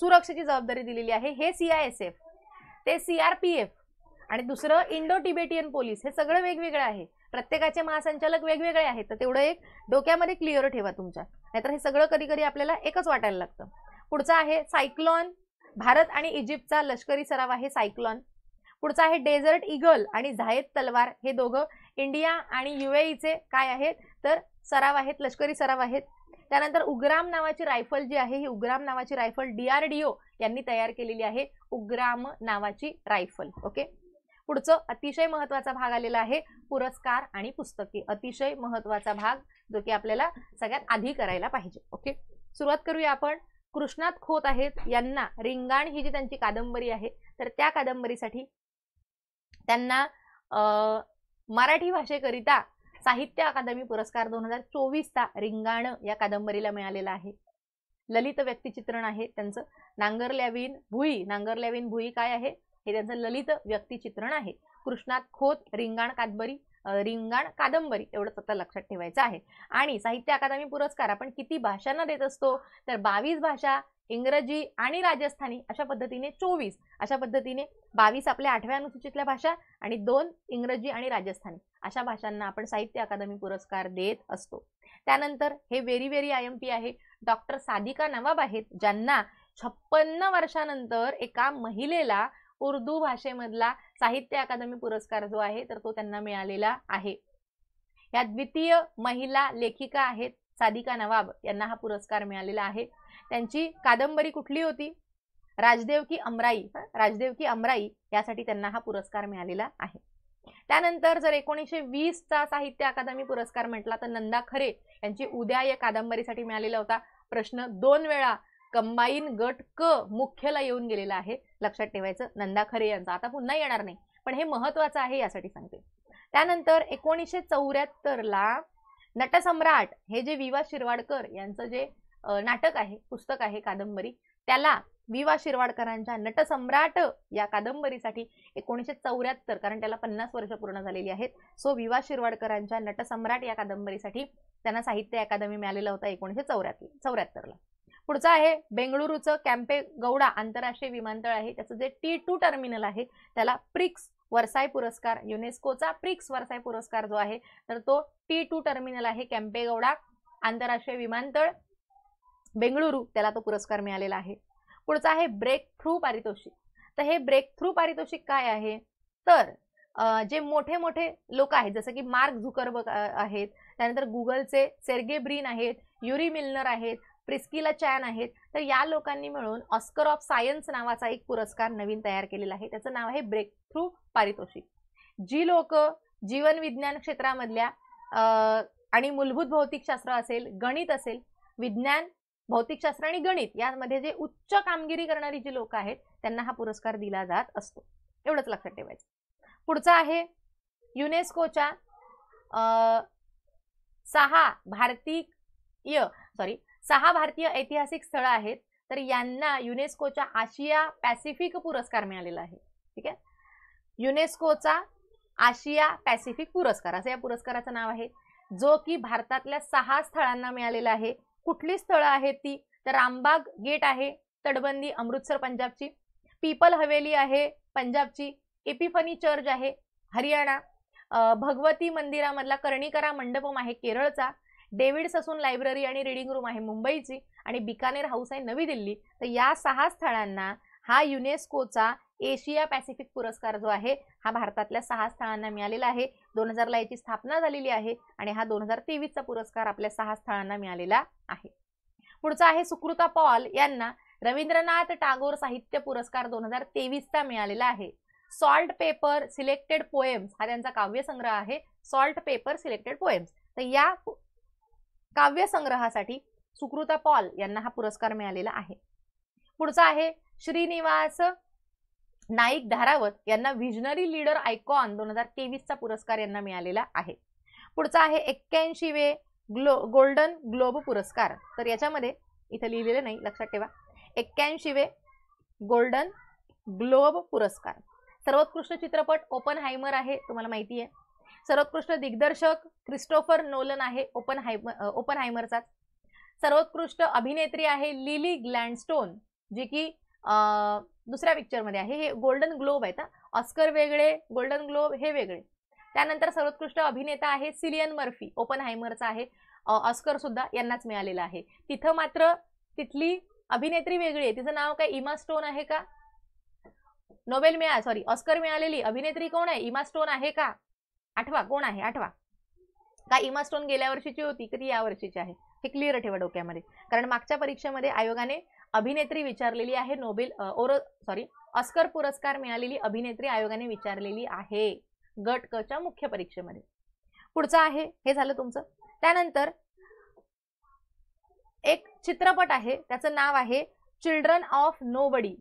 सुरक्षेची जबाबदारी दिलेली आहे. हे CISF, ते CRPF आणि दुसरं इंडो तिबेटियन पोलीस, हे सगळं वेगवेगळं आहे. प्रत्येकाचे महासंचालक वेगवेगळे आहेत. तर तेवढं एक डोक्यामध्ये क्लिअर ठेवा तुमच्या, नाहीतर हे सगळं कधी कधी आपल्याला एकच वाटायला लागतं. पुढचा आहे सायक्लॉन. भारत आणि इजिप्तचा लष्करी सराव आहे सायक्लॉन. पुढचा आहे डेझर्ट ईगल आणि झायद तलवार. हे दोघं इंडिया आणि UAEचे काय आहेत तर सराव आहेत, लष्करी सराव आहेत. त्यानंतर उग्राम नावाची रायफल जी आहे, ही उग्राम नावाची रायफल DRDO यांनी तयार केलेली आहे. उग्राम नावाची रायफल. ओके. पुढचं अतिशय महत्त्वाचा भाग आलेला आहे पुरस्कार आणि पुस्तके. अतिशय महत्त्वाचा भाग जो की आपल्याला सगळ्यात आधी करायला पाहिजे. ओके, सुरुवात करूया आपण. कृष्णात खोत आहेत यांना रिंगाण ही जी त्यांची कादंबरी आहे तर त्या कादंबरीसाठी त्यांना मराठी भाषेकरिता साहित्य अकादमी पुरस्कार 2024चा रिंगाण या कादंबरीला मिळालेला आहे. ललित व्यक्तिचित्रण आहे त्यांचं. नांगरल्याविन भुई काय आहे, हे त्यांचं ललित व्यक्तिचित्रण आहे. कृष्णात खोत रिंगाण कादंबरी एवढंच आता लक्षात ठेवायचं आहे. आणि साहित्य अकादमी पुरस्कार आपण किती भाषांना देत असतो तर 22 भाषा, इंग्रजी आणि राजस्थानी अशा पद्धतीने 24, अशा पद्धतीने 22 आपल्या 8व्या अनुसूचीतल्या भाषा आणि 2 इंग्रजी आणि राजस्थानी अशा भाषांना आपण साहित्य अकादमी पुरस्कार देत असतो. त्यानंतर हे व्हेरी IMP आहे. डॉक्टर सादिका नवाब आहेत ज्यांना 56 वर्षानंतर एका महिलेला उर्दू भाषेमधला साहित्य अकादमी पुरस्कार जो आहे तर तो त्यांना मिळालेला आहे. या द्वितीय महिला लेखिका आहेत सादिका नवाब, यांना हा पुरस्कार मिळालेला आहे. त्यांची कादंबरी कुठली होती, राजदेव की अमराई यासाठी त्यांना हा पुरस्कार मिळालेला आहे. त्यानंतर जर 1920चा साहित्य अकादमी पुरस्कार म्हटला तर नंदा खरे यांची उद्या या कादंबरीसाठी मिळालेला होता. प्रश्न 2 वेळा कंबाईन गट क मुख्यला येऊन गेलेला आहे, लक्षात ठेवायचं नंदा खरे यांचा. आता पुन्हा येणार नाही पण हे महत्त्वाचं आहे यासाठी सांगते. त्यानंतर 1974ला नटसम्राट हे जे वि. वा. शिरवाडकर यांचं जे नाटक आहे, पुस्तक आहे, कादंबरी, त्याला वि. वा. शिरवाडकरांच्या नटसम्राट या कादंबरीसाठी 1974, कारण त्याला 50 वर्ष पूर्ण झालेली आहेत, सो वि. वा. शिरवाडकरांच्या नटसम्राट या कादंबरीसाठी त्यांना साहित्य अकादमी मिळालेला होता 1974ला. पुढचा आहे बेंगळुरूचं कॅम्पेगौडा आंतरराष्ट्रीय विमानतळ आहे, त्याचं जे T2 टर्मिनल आहे त्याला प्रिक्स वर्साय पुरस्कार, युनेस्कोचा प्रिक्स वर्साय पुरस्कार जो आहे तर तो T2 टर्मिनल आहे, कॅम्पेगौडा आंतरराष्ट्रीय विमानतळ बेंगळुरू, त्याला तो पुरस्कार मिळालेला आहे. पुढचा आहे ब्रेक थ्रू पारितोषिक. तर हे ब्रेक थ्रू पारितोषिक काय आहे तर जे मोठे लोक आहेत जसं की मार्क झुकरबर्ग आहेत, त्यानंतर गुगलचे सेर्गे ब्रिन आहेत, युरी मिल्नर आहेत, प्रिस्किला चॅन आहेत, तर या लोकांनी मिळून ऑस्कर ऑफ सायन्स नावाचा एक पुरस्कार नवीन तयार केलेला आहे, त्याचं नाव आहे ब्रेक थ्रू पारितोषिक. जी लोक जीवन विज्ञान क्षेत्रामधल्या आणि मूलभूत भौतिकशास्त्र असेल, गणित असेल, विज्ञान, भौतिकशास्त्र आणि गणित यामध्ये जे उच्च कामगिरी करणारी जी लोक आहेत त्यांना हा पुरस्कार दिला जात असतो. एवढंच लक्षात ठेवायचं. पुढचा आहे युनेस्कोच्या 6 भारतीय ऐतिहासिक स्थळं आहेत, तर यांना युनेस्कोच्या आशिया पॅसिफिक पुरस्कार मिळालेला आहे. ठीक आहे, युनेस्कोचा आशिया पॅसिफिक पुरस्कार असं या पुरस्काराचं नाव आहे, जो की भारतातल्या 6 स्थळांना मिळालेला आहे. कुठली स्थळं आहेत ती, तर रामबाग गेट आहे तटबंदी अमृतसर पंजाबची, पीपल हवेली आहे पंजाबची, एपिफनी चर्च आहे हरियाणा, भगवती मंदिरामधला कर्णिकरा मंडपम आहे केरळचा, डेव्हिड ससून लायब्ररी आणि रीडिंग रूम आहे मुंबईची, आणि बिकानेर हाऊस आहे नवी दिल्ली. तर या 6 स्थळांना हा युनेस्कोचा एशिया पॅसिफिक पुरस्कार जो आहे हा भारतातल्या 6 स्थळांना मिळालेला आहे. 2000 ला याची स्थापना झालेली आहे आणि हा 2023 चा पुरस्कार आपल्या 6 स्थळांना मिळालेला आहे. पुढचा आहे सुकृता पॉल यांना रवींद्रनाथ टागोर साहित्य पुरस्कार 2023 चा मिळालेला आहे. सॉल्ट पेपर सिलेक्टेड पोएम्स हा त्यांचा काव्यसंग्रह आहे, सॉल्ट पेपर सिलेक्टेड पोएम्स. तर या काव्यसंग्रहासाठी सुकृता पॉल यांना हा पुरस्कार मिळालेला आहे. पुढचा आहे श्रीनिवास नाईक धारावत यांना विजनरी लीडर आयकॉन 2023 चा पुरस्कार यांना मिळालेला आहे. पुढचा आहे 81वे गोल्डन ग्लोब पुरस्कार. तर याच्यामध्ये इथे लिहिलेलं नाही, लक्षात ठेवा, 81वे गोल्डन ग्लोब पुरस्कार. सर्वोत्कृष्ट चित्रपट ओपनहायमर आहे, तुम्हाला माहिती आहे. सर्वोत्कृष्ट दिग्दर्शक क्रिस्टोफर नोलन आहे ओपनहायमरचाच. सर्वोत्कृष्ट अभिनेत्री आहे लिली ग्लॅडस्टोन, जी की दुसऱ्या पिक्चरमध्ये आहे. हे गोल्डन ग्लोब आहेत, ऑस्कर वेगळे, गोल्डन ग्लोब हे वेगळे. त्यानंतर सर्वोत्कृष्ट अभिनेता आहे सिलियन मर्फी, ओपनहायमरचा आहे, ऑस्कर सुद्धा यांनाच मिळालेला आहे. तिथं मात्र तिथली अभिनेत्री वेगळी आहे, तिचं नाव काय इमा स्टोन आहे का? ऑस्कर मिळालेली अभिनेत्री कोण आहे? इमा स्टोन आहे का? आठवा, कोण आहे आठवा? का इमा स्टोन गेल्या वर्षीची होती कधी या वर्षीची आहे? हे क्लिअर ठेवा डोक्यामध्ये, कारण मागच्या परीक्षेमध्ये आयोगाने अभिनेत्री विचारलेली आहे. ऑस्कर पुरस्कार मिळालेली अभिनेत्री आयोगाने विचारलेली आहे गट क च्या मुख्य परीक्षेमध्ये. पुढचं आहे, हे झालं तुमचं. त्यानंतर एक चित्रपट आहे, त्याचं नाव आहे चिल्ड्रन ऑफ नोबडी.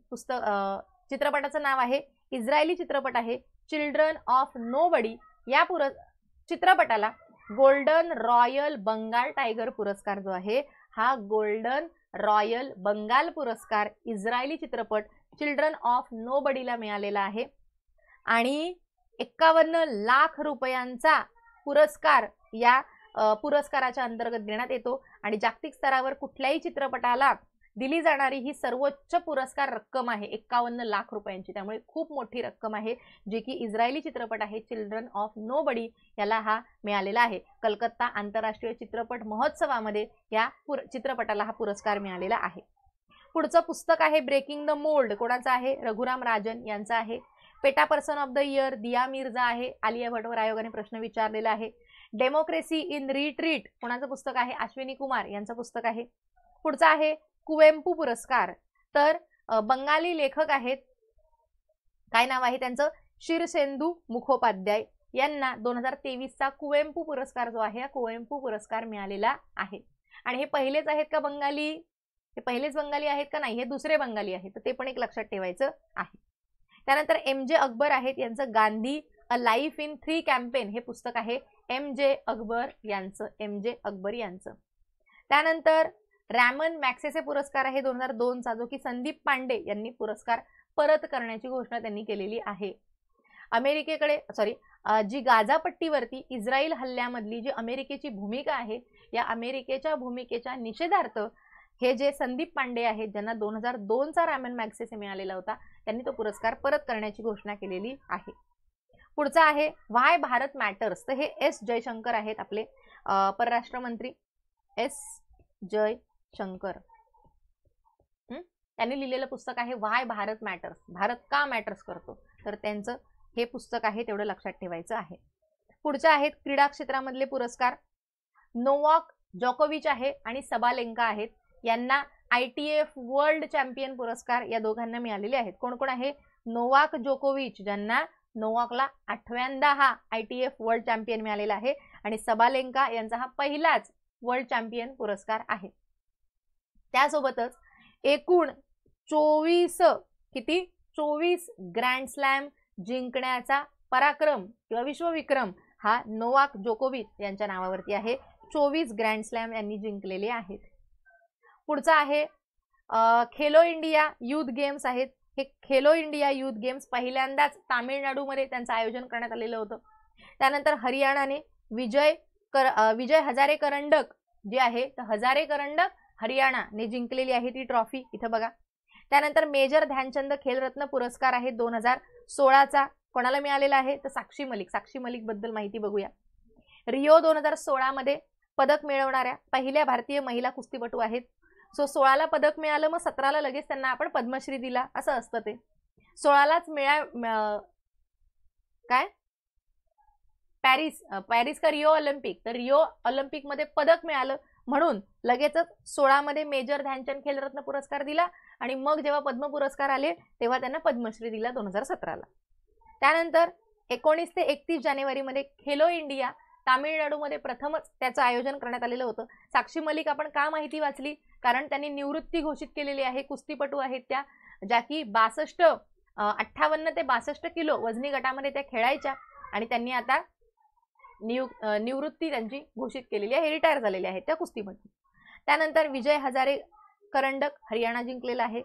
चित्रपटाचं नाव आहे, इस्रायली चित्रपट आहे चिल्ड्रन ऑफ नोबडी. या चित्रपटाला गोल्डन रॉयल बंगाल टायगर पुरस्कार जो आहे हा गोल्डन रॉयल बंगाल पुरस्कार इस्रायली चित्रपट चिल्ड्रन ऑफ नोबडीला मिळालेला आहे. आणि 51 लाख रुपयांचा पुरस्कार या पुरस्काराच्या अंतर्गत देण्यात येतो. आणि जागतिक स्तरावर कुठल्याही चित्रपटाला दिली जाणारी ही सर्वोच्च पुरस्कार रक्कम आहे 51 लाख रुपयांची. त्यामुळे खूप मोठी रक्कम आहे, जी की इस्रायली चित्रपट आहे चिल्ड्रन ऑफ नोबडी याला हा मिळालेला आहे. कलकत्ता आंतरराष्ट्रीय चित्रपट महोत्सवामध्ये या चित्रपटाला हा पुरस्कार मिळालेला आहे. पुढचं पुस्तक आहे ब्रेकिंग द मोल्ड. कोणाचं आहे? रघुराम राजन यांचं आहे. PETA person of the year Dia Mirza आहे. आलिया भटवर आयोगाने प्रश्न विचारलेला आहे. डेमोक्रेसी इन रिट्रीट कोणाचं पुस्तक आहे? अश्विनी कुमार यांचं पुस्तक आहे. पुढचं आहे कुवेंपू पुरस्कार. तर बंगाली लेखक आहेत, काय नाव आहे त्यांचं? शिरसेंदू मुखोपाध्याय यांना 2023 चा कुवेंपू पुरस्कार जो आहे हा कुवेंपू पुरस्कार मिळालेला आहे. आणि हे पहिलेच आहेत का बंगाली? हे पहिलेच बंगाली आहेत का? नाही, हे दुसरे बंगाली आहेत, तर ते पण एक लक्षात ठेवायचं आहे. त्यानंतर MJ अकबर आहेत, यांचं Gandhi a life in 3 campaign हे पुस्तक आहे MJ अकबर यांचं. त्यानंतर रॅमन मॅक्सेसे पुरस्कार आहे 2002 चा, जो की संदीप पांडे यांनी पुरस्कार परत करण्याची घोषणा त्यांनी केलेली आहे. जी गाझापट्टीवरती इस्रायल हल्ल्यामधली जी अमेरिकेची भूमिका आहे, या अमेरिकेच्या भूमिकेच्या निषेधार्थ हे जे संदीप पांडे आहेत, ज्यांना 2002 चा रॅमन मॅक्सेसे मिळालेला होता, त्यांनी तो पुरस्कार परत करण्याची घोषणा केलेली आहे. पुढचा आहे व्हाय भारत मॅटर्स. तर हे S जयशंकर आहेत, आपले परराष्ट्र मंत्री S जयशंकर. त्यांनी लिहिलेलं पुस्तक आहे व्हाय भारत मॅटर्स, भारत का मॅटर्स करतो. तर त्यांचं हे पुस्तक आहे, तेवढं लक्षात ठेवायचं आहे. पुढचे आहेत क्रीडा क्षेत्रामधले पुरस्कार. नोवाक जोकोविच आहे आणि सबालेंका आहेत, यांना ITF वर्ल्ड चॅम्पियन पुरस्कार या दोघांना मिळालेले आहेत. कोण कोण आहे? नोवाक जोकोविच, ज्यांना नोवाकला 8व्यांदा हा ITF वर्ल्ड चॅम्पियन मिळालेला आहे, आणि सबालेंका यांचा हा पहिलाच वर्ल्ड चॅम्पियन पुरस्कार आहे. त्यासोबतच एकूण 24 ग्रँड स्लॅम जिंकण्याचा पराक्रम किंवा विश्वविक्रम हा नोवाक जोकोविच यांच्या नावावरती आहे. 24 ग्रँड स्लॅम यांनी जिंकलेले आहेत. पुढचा आहे खेलो इंडिया युथ गेम्स आहेत. हे खेलो इंडिया युथ गेम्स पहिल्यांदाच तामिळनाडूमध्ये त्यांचं आयोजन करण्यात आलेलं होतं. त्यानंतर हरियाणाने विजय हजारे करंडक जे आहे तर हजारे करंडक हरियाणाने जिंकलेली आहे ती ट्रॉफी इथं बघा. त्यानंतर मेजर ध्यानचंद खेलरत्न पुरस्कार आहे 2016चा कोणाला मिळालेला आहे तर साक्षी मलिक बद्दल माहिती बघूया. रिओ 2016 मध्ये पदक मिळवणाऱ्या पहिल्या भारतीय महिला कुस्तीपटू आहेत. सो 16ला पदक मिळालं, मग 17ला लगेच त्यांना आपण पद्मश्री दिला असं असतं ते. 16लाच काय पॅरिस का रिओ ऑलिम्पिक, तर रिओ ऑलिम्पिक मध्ये पदक मिळालं म्हणून लगेचच 16 मध्ये मेजर ध्यानचंद खेलरत्न पुरस्कार दिला आणि मग जेव्हा पद्म पुरस्कार आले तेव्हा त्यांना पद्मश्री दिला 2017ला. त्यानंतर 19 ते 31 जानेवारी मध्ये खेलो इंडिया तामिळनाडूमध्ये प्रथमच त्याचं आयोजन करण्यात आलेलं होतं. साक्षी मलिक आपण का माहिती वाचली, कारण त्यांनी निवृत्ती घोषित केलेली आहे. कुस्तीपटू आहेत त्या, ज्या की 58 ते 62 किलो वजनी गटामध्ये त्या खेळायच्या आणि त्यांनी आता निवृत्ती त्यांची घोषित केलेली आहे, रिटायर झालेले आहेत त्या कुस्तीपटू. त्यानंतर विजय हजारे करंडक हरियाणा जिंकलेला आहे.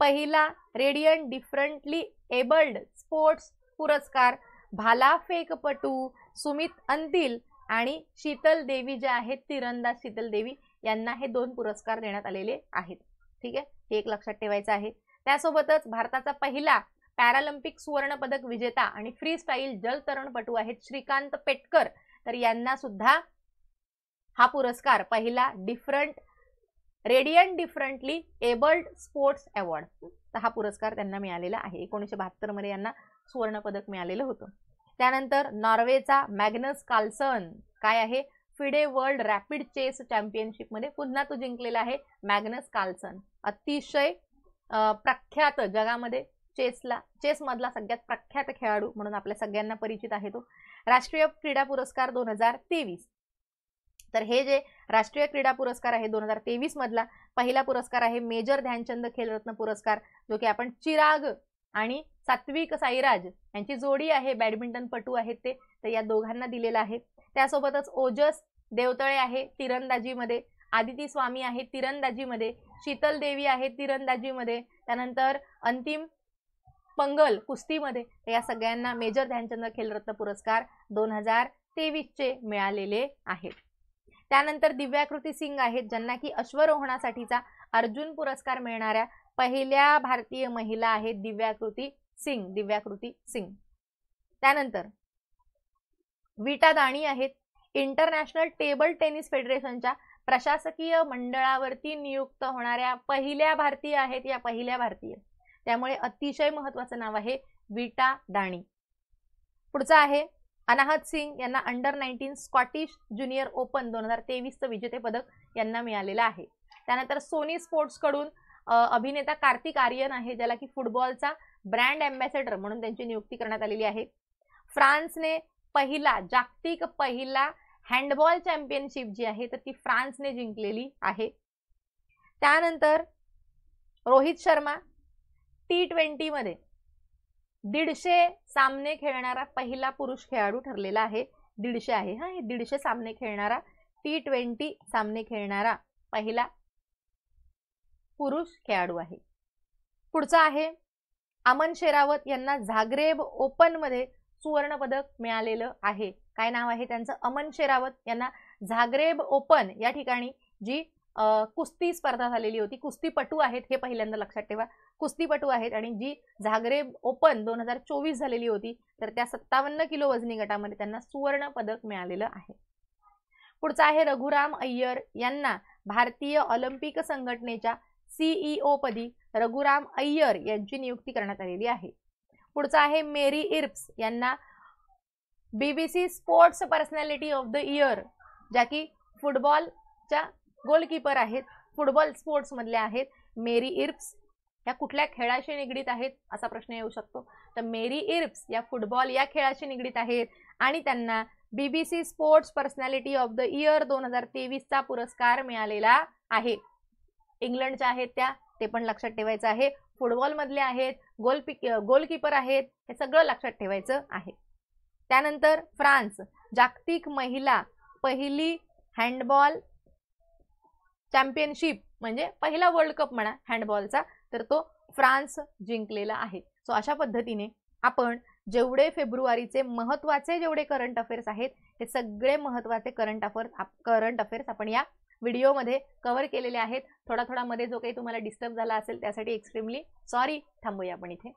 पहिला रेडियंट डिफरंटली एबल्ड स्पोर्ट्स पुरस्कार भालाफेकपटू सुमित अंतिल आणि शीतल देवी ज्या आहेत तीरंदाज शीतल देवी यांना हे 2 पुरस्कार देण्यात आलेले आहेत. ठीक आहे, हे एक लक्षात ठेवायचं आहे. त्यासोबतच भारताचा पहिला पॅरालिम्पिक सुवर्ण पदक विजेता आणि फ्री स्टाईल जलतरणपटू आहेत श्रीकांत पेटकर, तर यांना सुद्धा हा पुरस्कार पहिला radiant differently abled sports award, तर हा पुरस्कार त्यांना मिळालेला आहे. 1972 मध्ये यांना सुवर्ण पदक मिळालेलं होतं. त्यानंतर नॉर्वेचा मॅग्नस कार्लसन काय आहे FIDE World Rapid Chess Championship मध्ये पुन्हा तो जिंकलेला आहे. मॅग्नस कार्लसन अतिशय प्रख्यात जगामध्ये चेस मधला सगळ्यात प्रख्यात खेळाडू म्हणून आपल्या सगळ्यांना परिचित आहे तो. राष्ट्रीय क्रीडा पुरस्कार 2023, तर हे जे राष्ट्रीय क्रीडा पुरस्कार आहे 2023 मधला पहिला पुरस्कार आहे मेजर ध्यानचंद खेलरत्न पुरस्कार, जो की आपण चिराग आणि सात्विक साईराज यांची जोडी आहे, बॅडमिंटन पटू आहेत ते, तर या दोघांना दिलेला आहे. त्यासोबतच ओजस देवतळे आहे तिरंदाजीमध्ये, आदिती स्वामी आहे तिरंदाजीमध्ये, शीतल देवी आहे तिरंदाजीमध्ये, त्यानंतर अंतिम पंगल कुस्तीमध्ये, या सगळ्यांना मेजर ध्यानचंद खेलरत्न पुरस्कार 2023 चे मिळालेले आहेत. त्यानंतर दिव्याकृती सिंग आहेत, ज्यांना की अश्वरोहणासाठीचा अर्जुन पुरस्कार मिळणाऱ्या पहिल्या भारतीय महिला आहेत दिव्याकृती सिंग. त्यानंतर वीटा दाणी आहेत, इंटरनॅशनल टेबल टेनिस फेडरेशनच्या प्रशासकीय मंडळावरती नियुक्त होणाऱ्या पहिल्या भारतीय आहेत, या पहिल्या भारतीय, त्यामुळे अतिशय महत्त्वाचं नाव आहे वीटा दाणी. पुढचा आहे अनाहत सिंग, यांना अंडर-19 स्कॉटिश ज्युनियर ओपन 2023 विजेते पदक यांना मिळालेलं आहे. त्यानंतर सोनी स्पोर्ट्स कडून अभिनेता कार्तिक आर्यन आहे, ज्याला की फुटबॉलचा ब्रँड अँबॅसेडर म्हणून त्यांची नियुक्ती करण्यात आलेली आहे. फ्रान्सने जागतिक पहिला हँडबॉल चॅम्पियनशिप जी आहे तर ती फ्रान्सने जिंकलेली आहे. त्यानंतर रोहित शर्मा T20 मध्ये 150 सामने खेळणारा पहिला पुरुष खेळाडू ठरलेला आहे. 150 आहे हा, हे 150 सामने खेळणारा T20 सामने खेळणारा पहिला पुरुष खेळाडू आहे. पुढचा आहे अमन शेरावत, यांना झाग्रेब ओपन मध्ये सुवर्ण पदक मिळालेलं आहे. काय नाव आहे त्यांचं? अमन शेरावत यांना झाग्रेब ओपन या ठिकाणी जी कुस्ती स्पर्धा झालेली होती, कुस्तीपटू आहेत हे पहिल्यांदा लक्षात ठेवा, कुस्तीपटू आहेत, आणि जी झाग्रेब ओपन 2024 झालेली होती तर त्या 57 किलो वजनी गटामध्ये त्यांना सुवर्ण पदक मिळालेलं आहे. पुढचा आहे रघुराम अय्यर, यांना भारतीय ऑलिम्पिक संघटनेच्या CEO पदी रघुराम अय्यर यांची नियुक्ती करण्यात आलेली आहे. पुढचा आहे मेरी इर्प्स, यांना BBC sports personality of the year, ज्या की फुटबॉलच्या गोलकीपर आहेत, फुटबॉल स्पोर्ट्स मधल्या आहेत. मेरी इर्प्स या कुठल्या खेळाशी निगडीत आहेत असा प्रश्न येऊ शकतो, तर मेरी इर्प्स या फुटबॉल या खेळाशी निगडीत आहेत आणि त्यांना BBC sports personality of the year 2023 पुरस्कार मिळालेला आहे. इंग्लंडच्या आहेत त्या, ते पण लक्षात ठेवायचं आहे. फुटबॉलमधले आहेत, गोलकीपर आहेत, हे सगळं लक्षात ठेवायचं आहे. त्यानंतर फ्रान्स जागतिक महिला पहिली हँडबॉल चॅम्पियनशिप म्हणजे पहिला वर्ल्ड कप म्हणा हँडबॉलचा, तर तो फ्रान्स जिंकलेला आहे. सो अशा पद्धतीने आपण जेवढे फेब्रुवारीचे महत्त्वाचे जेवढे करंट अफेअर्स आहेत हे सगळे महत्त्वाचे करंट अफेअर्स आपण या व्हिडिओमध्ये कव्हर केलेले आहेत. थोडा मध्ये जो काही तुम्हाला डिस्टर्ब झाला असेल त्यासाठी एक्स्ट्रीमली सॉरी. थांबूया आपण इथे.